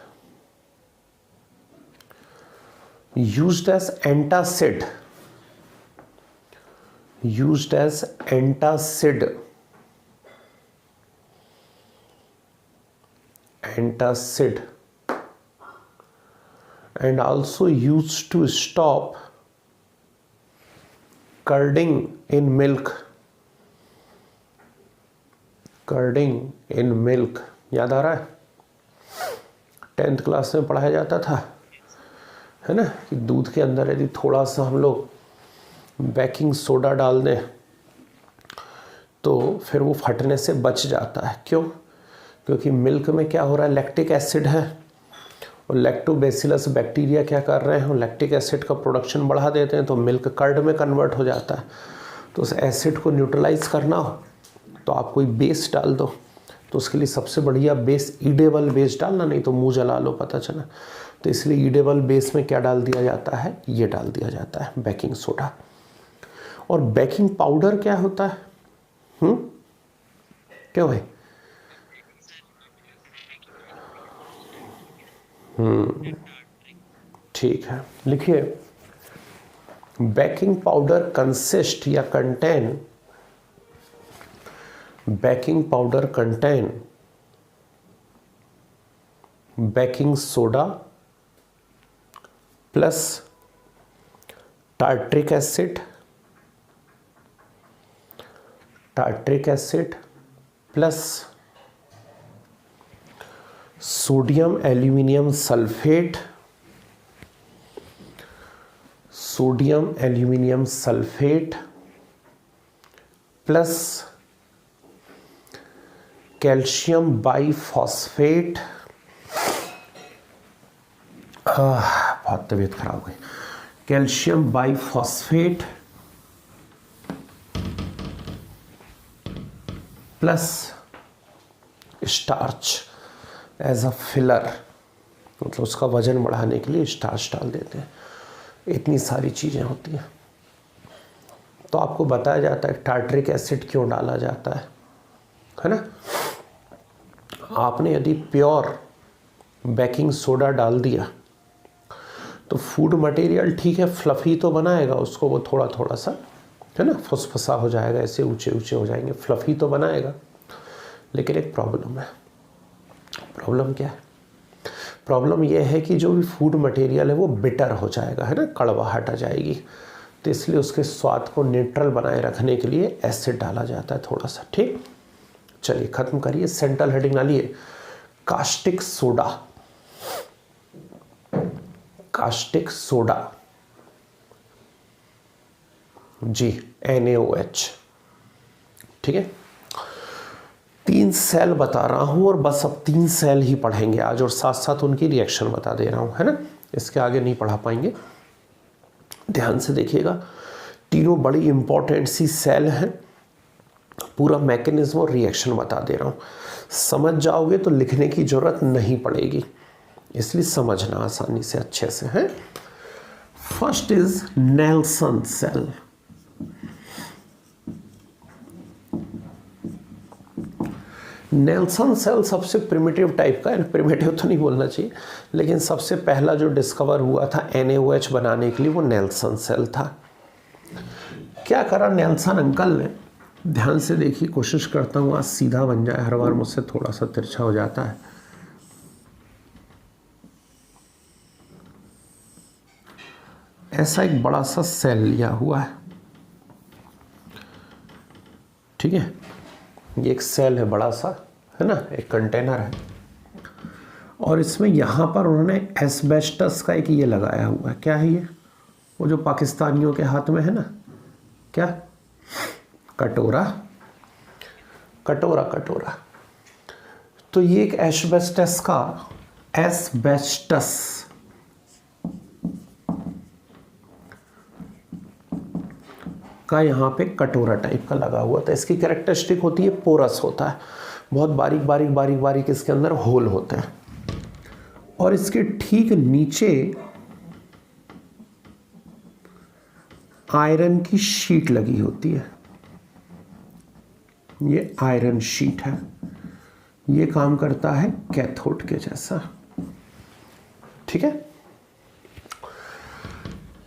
used as antacid. Used as antacid and also used to stop curding in milk. याद आ रहा है, 10th क्लास में पढ़ाया जाता था, है ना, कि दूध के अंदर यदि थोड़ा सा हम लोग बेकिंग सोडा डाल दें तो फिर वो फटने से बच जाता है. क्यों? क्योंकि मिल्क में क्या हो रहा है, लैक्टिक एसिड है, और लैक्टोबैसिलस बैक्टीरिया क्या कर रहे हैं, लैक्टिक एसिड का प्रोडक्शन बढ़ा देते हैं, तो मिल्क कर्ड में कन्वर्ट हो जाता है. तो उस एसिड को न्यूट्रलाइज करना हो तो आप कोई बेस डाल दो. तो उसके लिए सबसे बढ़िया बेस ईडेबल बेस डालना, नहीं तो मुंह जला लो, पता चला. तो इसलिए ईडेबल बेस में क्या डाल दिया जाता है, ये डाल दिया जाता है बेकिंग सोडा. और बेकिंग पाउडर क्या होता है? क्यों भाई? ठीक है, लिखिए. बेकिंग पाउडर कंसिस्ट या contain baking soda plus tartaric acid plus sodium aluminium sulphate plus calcium biphosphate. बहुत तबीयत खराब हो गई. Calcium biphosphate plus starch as a filler, मतलब उसका वजन बढ़ाने के लिए स्टार्च डाल देते हैं. इतनी सारी चीज़ें होती हैं. तो आपको बताया जाता है टार्ट्रिक एसिड क्यों डाला जाता है ना. आपने यदि प्योर बेकिंग सोडा डाल दिया तो फूड मटेरियल ठीक है फ्लफ़ी तो बनाएगा उसको, वो थोड़ा थोड़ा सा, है ना, फुसफुसा हो जाएगा, ऐसे ऊंचे ऊंचे हो जाएंगे, फ्लफ़ी तो बनाएगा. लेकिन एक प्रॉब्लम है. प्रॉब्लम क्या है? प्रॉब्लम यह है कि जो भी फूड मटेरियल है वो बिटर हो जाएगा, है ना, कड़वाहट आ जाएगी. तो इसलिए उसके स्वाद को न्यूट्रल बनाए रखने के लिए एसिड डाला जाता है थोड़ा सा। ठीक, चलिए खत्म करिए, सेंट्रल हेडिंग डालिए कास्टिक सोडा। कास्टिक सोडा जी, NaOH। ठीक है, 3 सेल बता रहा हूं और बस अब 3 सेल ही पढ़ेंगे आज, और साथ साथ उनकी रिएक्शन बता दे रहा हूं, है ना। इसके आगे नहीं पढ़ा पाएंगे। ध्यान से देखिएगा, तीनों बड़ी इंपॉर्टेंट सी सेल हैं। पूरा मैकेनिज्म और रिएक्शन बता दे रहा हूं, समझ जाओगे तो लिखने की जरूरत नहीं पड़ेगी, इसलिए समझना आसानी से अच्छे से है। First is Nelson cell. Nelson cell सबसे प्रिमिटिव टाइप का है, प्रिमिटिव तो नहीं बोलना चाहिए, लेकिन सबसे पहला जो डिस्कवर हुआ था NaOH बनाने के लिए वो नेल्सन सेल था। क्या करा नेल्सन अंकल ने, ध्यान से देखिए, कोशिश करता हूँ आज सीधा बन जाए, हर बार मुझसे थोड़ा सा तिरछा हो जाता है। ऐसा एक बड़ा सा सेल लिया हुआ है, ठीक है, ये एक सेल है बड़ा सा, है ना, एक कंटेनर है, और इसमें यहाँ पर उन्होंने एस्बेस्टस का एक ये लगाया हुआ है। क्या है ये, वो जो पाकिस्तानियों के हाथ में है ना, क्या, कटोरा, कटोरा कटोरा। तो ये एक एस्बेस्टस का यहाँ पे कटोरा टाइप का लगा हुआ था। इसकी कैरेक्टरिस्टिक होती है पोरस होता है, बहुत बारीक बारीक बारीक बारीक इसके अंदर होल होते हैं, और इसके ठीक नीचे आयरन की शीट लगी होती है। ये आयरन शीट है, ये काम करता है कैथोड के जैसा। ठीक है,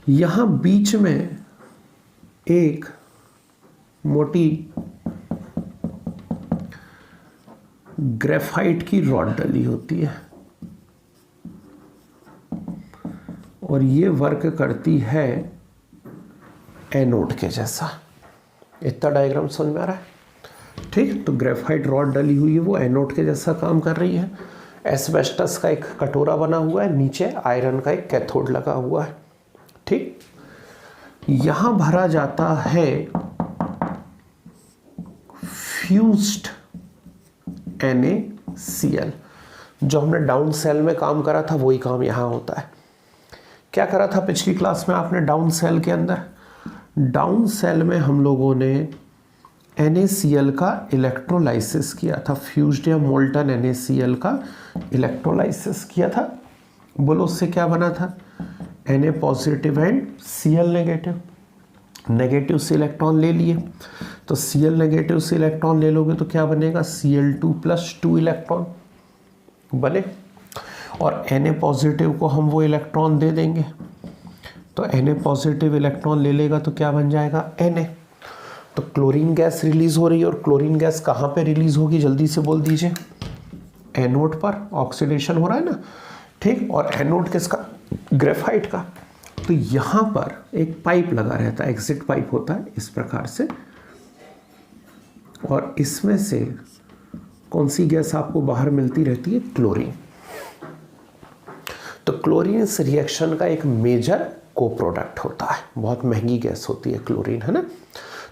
यहां बीच में एक मोटी ग्रेफाइट की रॉड डली होती है, और ये वर्क करती है एनोड के जैसा। इतना डायग्राम समझ में आ रहा है? ठीक, तो ग्रेफाइट रॉड डली हुई है, वो एनोड के जैसा काम कर रही है। एस्बेस्टस का एक कटोरा बना हुआ है, नीचे आयरन का एक कैथोड लगा हुआ है। ठीक, यहां भरा जाता है फ्यूज्ड NaCl। जो हमने डाउन सेल में काम करा था वही काम यहां होता है। क्या करा था पिछली क्लास में आपने डाउन सेल के अंदर? डाउन सेल में हम लोगों ने NaCl का इलेक्ट्रोलाइसिस किया था, फ्यूज्ड या मोल्टन NaCl का इलेक्ट्रोलाइसिस किया था। बोलो उससे क्या बना था? Na positive and Cl negative. Negative से इलेक्ट्रॉन ले लिए, तो Cl नेगेटिव से इलेक्ट्रॉन ले लोगे तो क्या बनेगा? Cl2+2 इलेक्ट्रॉन बने, और Na पॉजिटिव को हम वो इलेक्ट्रॉन दे देंगे, तो Na पॉजिटिव इलेक्ट्रॉन ले लेगा तो क्या बन जाएगा? Na। तो क्लोरीन गैस रिलीज हो रही है, और क्लोरीन गैस कहाँ पे रिलीज होगी जल्दी से बोल दीजिए? एनोड पर, ऑक्सीडेशन हो रहा है ना। ठीक, और एनोड किसका? ग्रेफाइट का। तो यहाँ पर एक पाइप लगा रहता है, एग्जिट पाइप होता है इस प्रकार से, और इसमें से कौन सी गैस आपको बाहर मिलती रहती है? क्लोरीन। तो क्लोरीन इस रिएक्शन का एक मेजर को प्रोडक्ट होता है, बहुत महंगी गैस होती है क्लोरीन, है ना।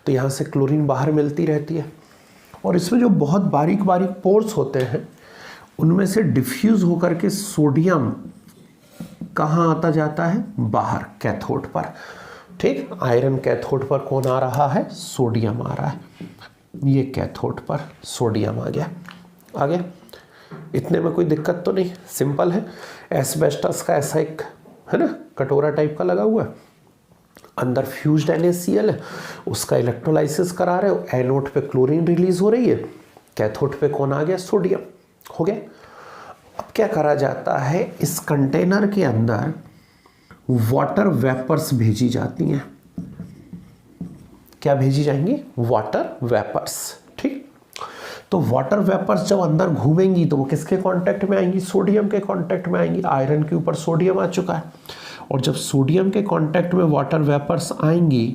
तो यहाँ से क्लोरीन बाहर मिलती रहती है, और इसमें जो बहुत बारीक बारीक पोर्स होते हैं उनमें से डिफ्यूज होकर के सोडियम कहाँ आता जाता है? बाहर, कैथोड पर। ठीक, आयरन कैथोड पर कौन आ रहा है? सोडियम आ रहा है। ये कैथोड पर सोडियम आ गया। आ गया, इतने में कोई दिक्कत तो नहीं, सिंपल है। एस्बेस्टस का ऐसा एक है ना कटोरा टाइप का लगा हुआ है, अंदर फ्यूज्ड NaCl है, उसका इलेक्ट्रोलाइसिस करा रहे हो, एनोड पे क्लोरीन रिलीज हो रही है, कैथोड पे कौन आ गया? सोडियम। हो गया। अब क्या करा जाता है, इस कंटेनर के अंदर वाटर वेपर्स भेजी जाती हैं। क्या भेजी जाएंगी? Water vapours. ठीक, तो वाटर वेपर्स जब अंदर घूमेंगी तो वो किसके कांटेक्ट में आएंगी? सोडियम के कांटेक्ट में आएंगी। आयरन के ऊपर सोडियम आ चुका है, और जब सोडियम के कांटेक्ट में वाटर वेपर्स आएंगी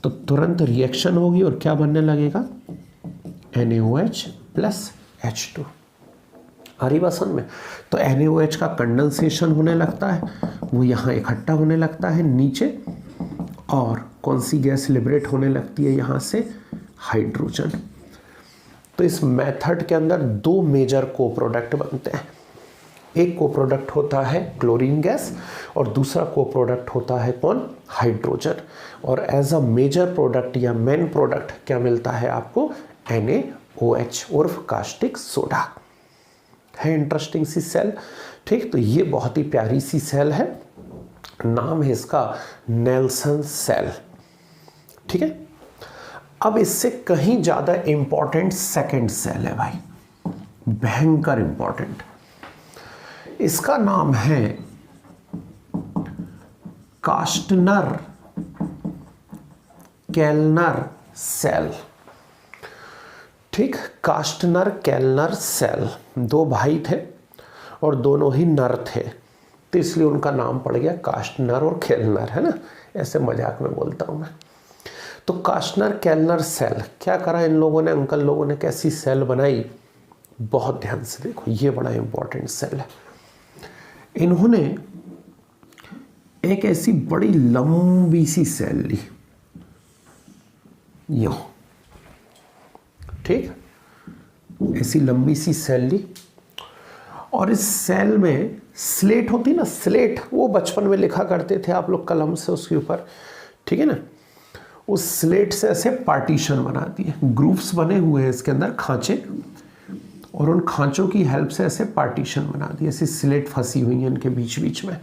तो तुरंत रिएक्शन होगी और क्या बनने लगेगा, NaOH प्लस H2। आ रही बात समझ में? तो NaOH का कंडेंसेशन होने लगता है, वो यहाँ इकट्ठा होने लगता है नीचे, और कौन सी गैस लिबरेट होने लगती है यहाँ से, हाइड्रोजन। तो इस मेथड के अंदर दो मेजर को प्रोडक्ट बनते हैं। एक को प्रोडक्ट होता है क्लोरीन गैस और दूसरा को प्रोडक्ट होता है कौन, हाइड्रोजन। और एज अ मेजर प्रोडक्ट या मेन प्रोडक्ट क्या मिलता है आपको, NaOH उर्फ कास्टिक सोडा। है इंटरेस्टिंग सी सेल। ठीक, तो ये बहुत ही प्यारी सी सेल है, नाम है इसका नेल्सन सेल। ठीक है, अब इससे कहीं ज्यादा इंपॉर्टेंट सेकंड सेल है भाई, भयंकर इंपॉर्टेंट। इसका नाम है कास्टनर केल्नर सेल। ठीक, कास्टनर केल्नर सेल, दो भाई थे और दोनों ही नर थे, तो इसलिए उनका नाम पड़ गया कास्टनर और केल्नर, है ना, ऐसे मजाक में बोलता हूं मैं। तो कास्टनर केल्नर सेल क्या करा इन लोगों ने, अंकल लोगों ने कैसी सेल बनाई, बहुत ध्यान से देखो, ये बड़ा इंपॉर्टेंट सेल है। इन्होंने एक ऐसी बड़ी लंबी सी सेल ली, यो, ठीक, ऐसी लंबी सी सेल ली, और इस सेल में स्लेट होती ना, स्लेट, वो बचपन में लिखा करते थे आप लोग कलम से उसके ऊपर, ठीक है ना, उस स्लेट से ऐसे पार्टीशन बना दिए, ग्रूव्स बने हुए हैं इसके अंदर, खांचे, और उन खांचों की हेल्प से ऐसे पार्टीशन बना दिए, ऐसी स्लेट फंसी हुई है इनके बीच बीच में।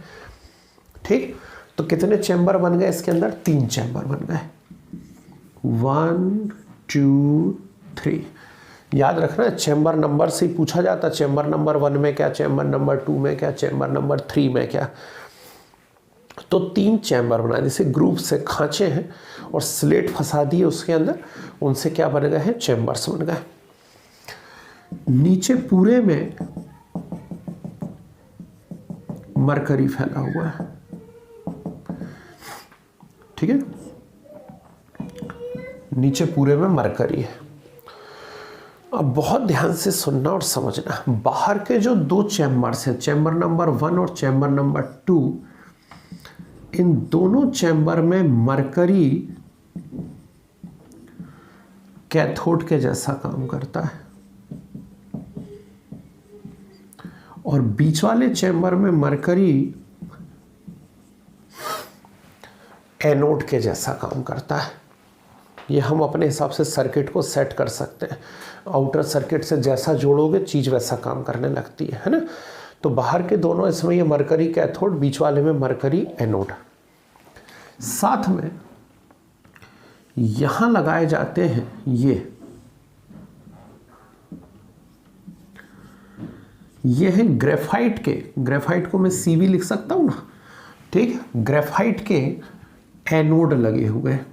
ठीक, तो कितने चैम्बर बन गए इसके अंदर, 3 चैम्बर बन गए, 1 2 3। याद रखना, चैम्बर नंबर से ही पूछा जाता, चैम्बर नंबर 1 में क्या, चैम्बर नंबर 2 में क्या, चैम्बर नंबर 3 में क्या। तो 3 चैम्बर बनाए, जैसे ग्रुप से खांचे हैं और स्लेट फंसा दिए उसके अंदर, उनसे क्या बन गए हैं, चैम्बर्स बन गए। नीचे पूरे में मरकरी फैला हुआ है, ठीक है, नीचे पूरे में मरकरी है। अब बहुत ध्यान से सुनना और समझना, बाहर के जो 2 चैम्बर्स हैं, चैम्बर नंबर 1 और चैम्बर नंबर 2, इन दोनों चैम्बर में मरकरी कैथोड के जैसा काम करता है, और बीच वाले चैम्बर में मरकरी एनोड के जैसा काम करता है। ये हम अपने हिसाब से सर्किट को सेट कर सकते हैं, आउटर सर्किट से जैसा जोड़ोगे चीज़ वैसा काम करने लगती है ना। तो बाहर के दोनों इसमें ये मरकरी कैथोड, बीच वाले में मरकरी एनोड। साथ में यहां लगाए जाते हैं ये है ग्रेफाइट के, ग्रेफाइट को मैं CV लिख सकता हूं ना, ठीक, ग्रेफाइट के एनोड लगे हुए हैं।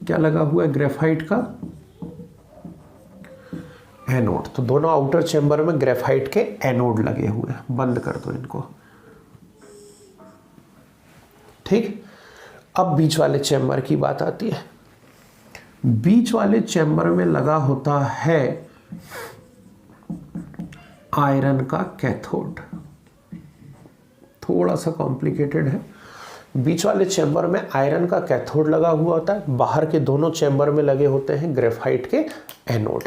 क्या लगा हुआ है, ग्रेफाइट का एनोड। तो दोनों आउटर चैम्बर में ग्रेफाइट के एनोड लगे हुए हैं, बंद कर दो इनको। ठीक, अब बीच वाले चैम्बर की बात आती है। बीच वाले चैम्बर में लगा होता है आयरन का कैथोड, थोड़ा सा कॉम्प्लिकेटेड है। बीच वाले चैम्बर में आयरन का कैथोड लगा हुआ होता है, बाहर के दोनों चैम्बर में लगे होते हैं ग्रेफाइट के एनोड।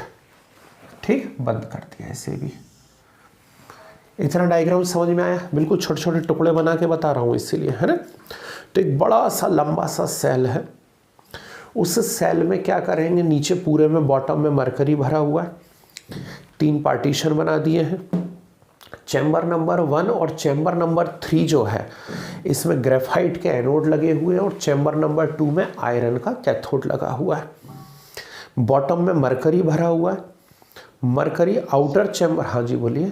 ठीक, बंद कर दिया इसे भी। इतना डायग्राम समझ में आया, बिल्कुल छोटे छोटे टुकड़े बना के बता रहा हूं इसीलिए, है ना। तो एक बड़ा सा लंबा सा सेल है, उस सेल में क्या करेंगे, नीचे पूरे में बॉटम में मरकरी भरा हुआ है, 3 पार्टीशन बना दिए हैं। चैम्बर नंबर 1 और चैम्बर नंबर 3 जो है, इसमें ग्रेफाइट के एनोड लगे हुए हैं, और चैम्बर नंबर 2 में आयरन का कैथोड लगा हुआ है। बॉटम में मरकरी भरा हुआ है, मरकरी आउटर चैम्बर, हाँ जी बोलिए।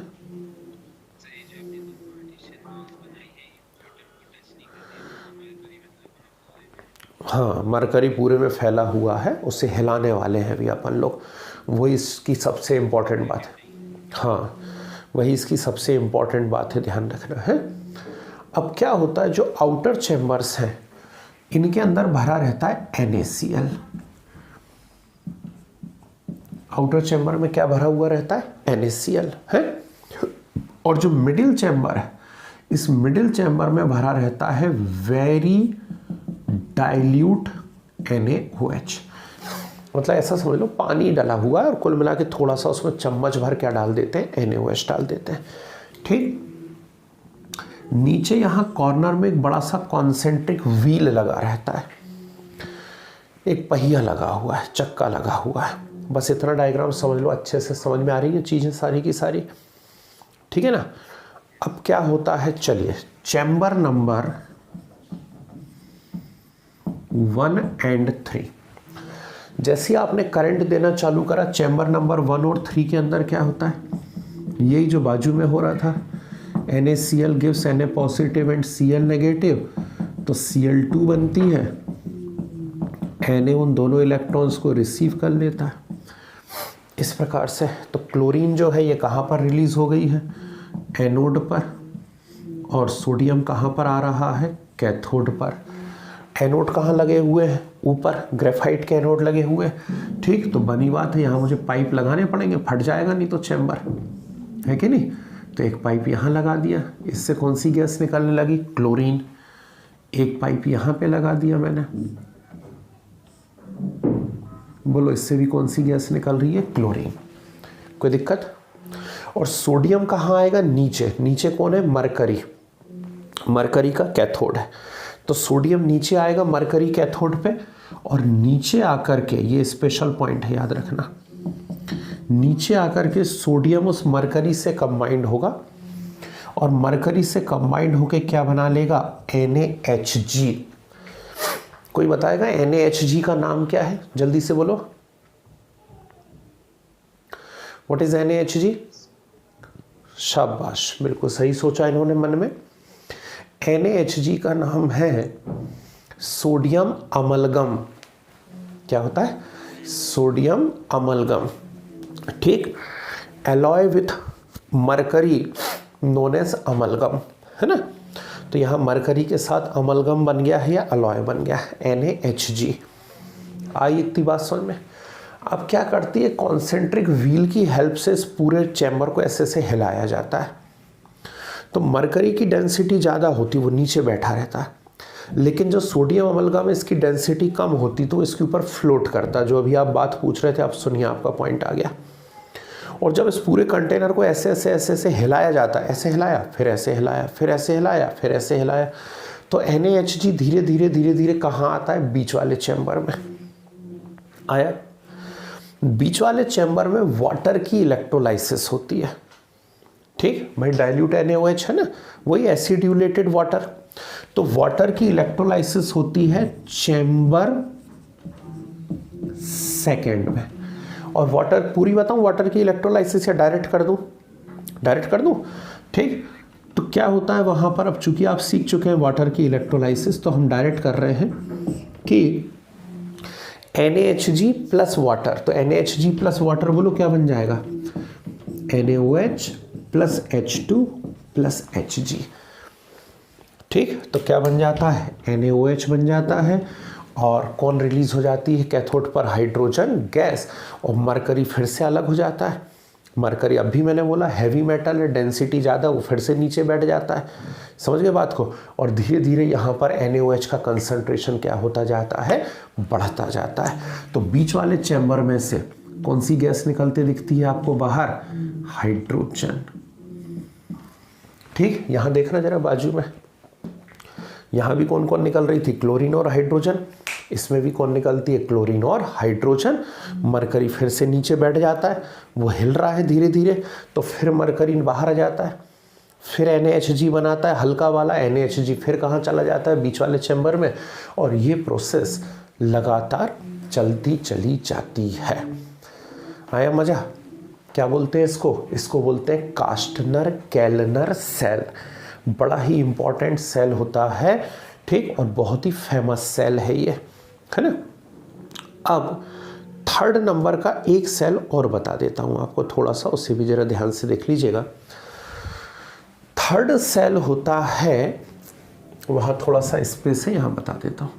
हाँ, मरकरी पूरे में फैला हुआ है, उसे हिलाने वाले हैं भी अपन लोग, वही इसकी सबसे इम्पोर्टेंट बात है। हाँ, वही इसकी सबसे इम्पोर्टेंट बात है, ध्यान रखना है। अब क्या होता है, जो आउटर चैम्बर्स हैं इनके अंदर भरा रहता है NaCl। आउटर चैम्बर में क्या भरा हुआ रहता है, NaCl है। और जो मिडिल चैम्बर है, इस मिडिल चैम्बर में भरा रहता है वेरी डाइल्यूट NaOH। मतलब ऐसा समझ लो पानी डाला हुआ है और कुल मिला के थोड़ा सा उसमें चम्मच भर क्या डाल देते हैं, NaOH डाल देते हैं। ठीक, नीचे यहाँ कॉर्नर में एक बड़ा सा कॉन्सेंट्रिक व्हील लगा रहता है, एक पहिया लगा हुआ है, चक्का लगा हुआ है। बस इतना डायग्राम समझ लो, अच्छे से समझ में आ रही है चीज़ें सारी की सारी, ठीक है ना। अब क्या होता है, चलिए चैम्बर नंबर 1 और 3, जैसे आपने करंट देना चालू करा चैम्बर नंबर 1 और 3 के अंदर क्या होता है, यही जो बाजू में हो रहा था, NaCl gives Na positive and Cl negative, तो Cl2 बनती है, Na उन दोनों इलेक्ट्रॉन्स को रिसीव कर लेता है इस प्रकार से। तो क्लोरीन जो है ये कहाँ पर रिलीज हो गई है, एनोड पर, और सोडियम कहाँ पर आ रहा है, कैथोड पर। एनोड कहाँ लगे हुए हैं, ऊपर ग्रेफाइट के एनोड लगे हुए हैं। ठीक, तो बनी बात है, यहाँ मुझे पाइप लगाने पड़ेंगे, फट जाएगा नहीं तो चैम्बर, है कि नहीं। तो एक पाइप यहाँ लगा दिया, इससे कौन सी गैस निकलने लगी, क्लोरीन। एक पाइप यहाँ पे लगा दिया मैंने, बोलो इससे भी कौन सी गैस निकल रही है, क्लोरीन। कोई दिक्कत। और सोडियम कहाँ आएगा, नीचे। नीचे कौन है, मरकरी, मरकरी का कैथोड है। तो सोडियम नीचे आएगा मरकरी कैथोड पे, और नीचे आकर के, ये स्पेशल पॉइंट है याद रखना, नीचे आकर के सोडियम उस मरकरी से कंबाइंड होगा, और मरकरी से कंबाइंड होके क्या बना लेगा, NaHg। कोई बताएगा NaHg का नाम क्या है, जल्दी से बोलो, व्हाट इज NaHg। शाबाश, बिल्कुल सही सोचा इन्होंने मन में। NaHg का नाम है सोडियम अमलगम। क्या होता है, सोडियम अमलगम। ठीक, alloy with mercury known as amalgam, है ना। तो यहाँ मरकरी के साथ अमलगम बन गया है या अलॉय बन गया है, NaHg। आई इतनी बात समझ में। अब क्या करती है, कॉन्सेंट्रिक व्हील की हेल्प से इस पूरे चैम्बर को ऐसे से हिलाया जाता है। तो मरकरी की डेंसिटी ज़्यादा होती, वो नीचे बैठा रहता है, लेकिन जो सोडियम अमलगम में इसकी डेंसिटी कम होती, तो इसके ऊपर फ्लोट करता। जो अभी आप बात पूछ रहे थे, आप सुनिए, आपका पॉइंट आ गया। और जब इस पूरे कंटेनर को ऐसे ऐसे ऐसे ऐसे हिलाया जाता है, ऐसे हिलाया, फिर ऐसे हिलाया, फिर ऐसे हिलाया, फिर ऐसे हिलाया, तो NaHg धीरे धीरे धीरे धीरे कहाँ आता है, बीच वाले चैम्बर में आया। बीच वाले चैम्बर में वाटर की इलेक्ट्रोलाइसिस होती है। ठीक, भाई डाइल्यूट NaOH है ना, वही एसिड्यूलेटेड वाटर। तो वाटर की इलेक्ट्रोलाइसिस होती है चैम्बर सेकेंड में। और वाटर पूरी बताऊं, वाटर की इलेक्ट्रोलाइसिस या डायरेक्ट कर दूं, डायरेक्ट कर दूं। ठीक, तो क्या होता है वहां पर, अब चूंकि आप सीख चुके हैं वाटर की इलेक्ट्रोलाइसिस, तो हम डायरेक्ट कर रहे हैं कि NaHg प्लस वाटर। तो NaHg प्लस वाटर बोलो क्या बन जाएगा, NaOH plus H2 plus Hg। ठीक, तो क्या बन जाता है, NaOH बन जाता है, और कौन रिलीज हो जाती है कैथोड पर, हाइड्रोजन गैस, और मरकरी फिर से अलग हो जाता है। मरकरी अब भी मैंने बोला हैवी मेटल है, डेंसिटी ज़्यादा, वो फिर से नीचे बैठ जाता है। समझ गए बात को। और धीरे धीरे यहाँ पर NaOH का कंसंट्रेशन क्या होता जाता है, बढ़ता जाता है। तो बीच वाले चैम्बर में से कौन सी गैस निकलती दिखती है आपको बाहर, हाइड्रोजन। ठीक, यहाँ देखना जरा बाजू में, यहाँ भी कौन कौन निकल रही थी, क्लोरीन और हाइड्रोजन। इसमें भी कौन निकलती है, क्लोरीन और हाइड्रोजन। मरकरी फिर से नीचे बैठ जाता है, वो हिल रहा है धीरे धीरे, तो फिर मरकरी बाहर आ जाता है, फिर NaHg बनाता है हल्का वाला। NaHg फिर कहाँ चला जाता है, बीच वाले चैम्बर में। और ये प्रोसेस लगातार चलती चली जाती है। आया मजा। क्या बोलते हैं इसको, इसको बोलते हैं कास्टनर केल्नर सेल। बड़ा ही इंपॉर्टेंट सेल होता है। ठीक, और बहुत ही फेमस सेल है ये, है ना। अब थर्ड नंबर का एक सेल और बता देता हूं आपको थोड़ा सा, उसे भी जरा ध्यान से देख लीजिएगा। थर्ड सेल होता है वहाँ थोड़ा सा स्पेस है, यहाँ बता देता हूँ।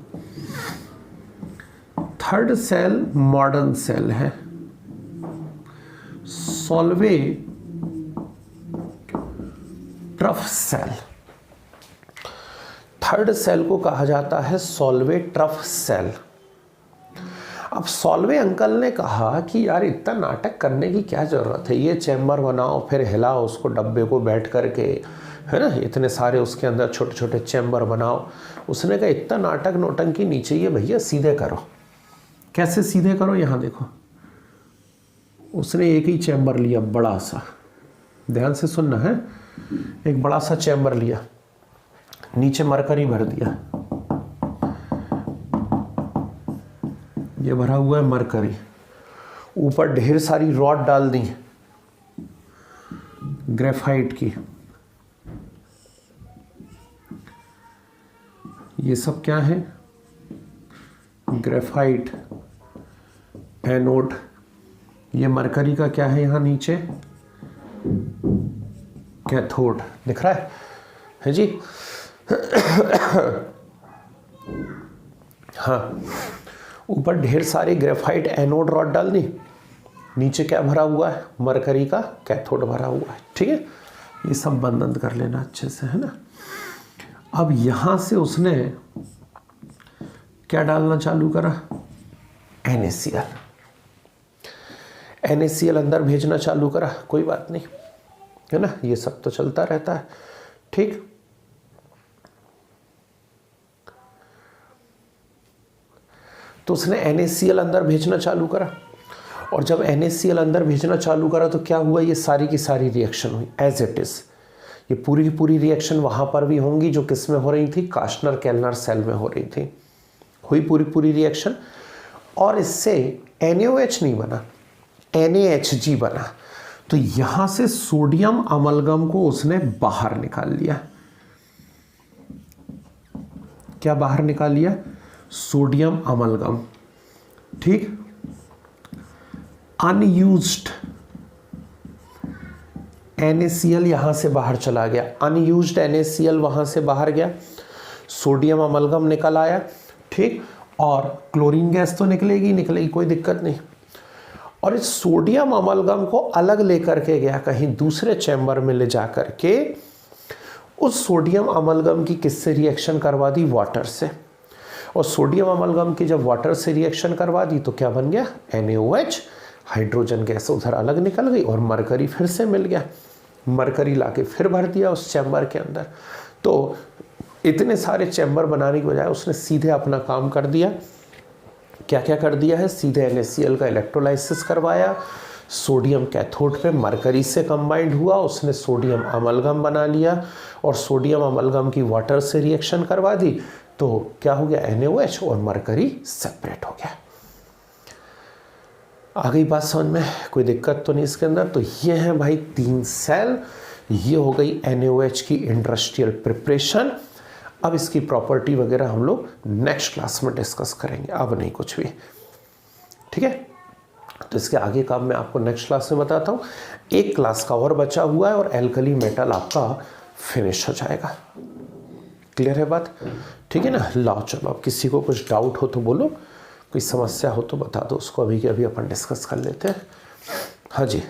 थर्ड सेल मॉडर्न सेल है, Solvay trough cell. Third cell को कहा जाता है सोल्वे ट्रफ सेल। अब सोल्वे अंकल ने कहा कि यार इतना नाटक करने की क्या ज़रूरत है, ये चैम्बर बनाओ फिर हिलाओ उसको डब्बे को बैठ करके, है ना, इतने सारे उसके अंदर छोटे छोटे चैम्बर बनाओ। उसने कहा इतना नाटक नोटंकी नहीं चाहिए भैया, सीधे करो। कैसे सीधे करो, यहाँ देखो। उसने एक ही चैम्बर लिया बड़ा सा, ध्यान से सुनना है, एक बड़ा सा चैम्बर लिया, नीचे मरकरी भर दिया, ये भरा हुआ है मरकरी, ऊपर ढेर सारी रॉड डाल दी ग्रेफाइट की। ये सब क्या है, ग्रेफाइट एनोड। ये मरकरी का क्या है, यहाँ नीचे कैथोड दिख रहा है जी। हाँ, ऊपर ढेर सारी ग्रेफाइट एनोड रॉड डाल दी, नीचे क्या भरा हुआ है, मरकरी का कैथोड भरा हुआ है। ठीक है, ये सब बंद कर लेना अच्छे से, है ना। अब यहां से उसने क्या डालना चालू करा, NaCl। NaCl अंदर भेजना चालू करा, कोई बात नहीं, है ना, ये सब तो चलता रहता है। ठीक, तो उसने NaCl अंदर भेजना चालू करा, और जब NaCl अंदर भेजना चालू करा तो क्या हुआ, ये सारी की सारी रिएक्शन हुई एज इट इज। ये पूरी की पूरी रिएक्शन वहां पर भी होंगी जो किस में हो रही थी, कास्टनर केल्नर सेल में हो रही थी। हुई पूरी पूरी रिएक्शन, और इससे NaOH नहीं बना, NaHG बना। तो यहां से सोडियम अमलगम को उसने बाहर निकाल लिया। क्या बाहर निकाल लिया, सोडियम अमलगम। ठीक, अनयूज्ड NaCl यहां से बाहर चला गया, अनयूज्ड NaCl वहां से बाहर गया, सोडियम अमलगम निकल आया। ठीक, और क्लोरीन गैस तो निकलेगी, कोई दिक्कत नहीं। और इस सोडियम अमलगम को अलग लेकर के गया कहीं दूसरे चैम्बर में ले जा करके, उस सोडियम अमलगम की किससे रिएक्शन करवा दी, वाटर से। और सोडियम अमलगम की जब वाटर से रिएक्शन करवा दी तो क्या बन गया, NaOH, हाइड्रोजन गैस उधर अलग निकल गई, और मरकरी फिर से मिल गया। मरकरी लाके फिर भर दिया उस चैम्बर के अंदर। तो इतने सारे चैम्बर बनाने के बजाय उसने सीधे अपना काम कर दिया। क्या क्या कर दिया है, सीधे NaCl का इलेक्ट्रोलाइसिस करवाया, सोडियम कैथोड पे मरकरी से कंबाइंड हुआ, उसने सोडियम अमलगम बना लिया, और सोडियम अमलगम की वाटर से रिएक्शन करवा दी। तो क्या हो गया, NaOH और मरकरी सेपरेट हो गया। आ गई बात समझ में, कोई दिक्कत तो नहीं इसके अंदर। तो ये है भाई 3 सेल, ये हो गई NaOH की इंडस्ट्रियल प्रिपरेशन। अब इसकी प्रॉपर्टी वगैरह हम लोग नेक्स्ट क्लास में डिस्कस करेंगे, अब नहीं कुछ भी। ठीक है, तो इसके आगे का मैं आपको नेक्स्ट क्लास में बताता हूँ। एक क्लास का और बचा हुआ है और एल्कली मेटल आपका फिनिश हो जाएगा। क्लियर है बात, ठीक है ना। लाओ चलो, अब किसी को कुछ डाउट हो तो बोलो, कोई समस्या हो तो बता दो, उसको अभी के अभी अपन डिस्कस कर लेते हैं। हाँ जी।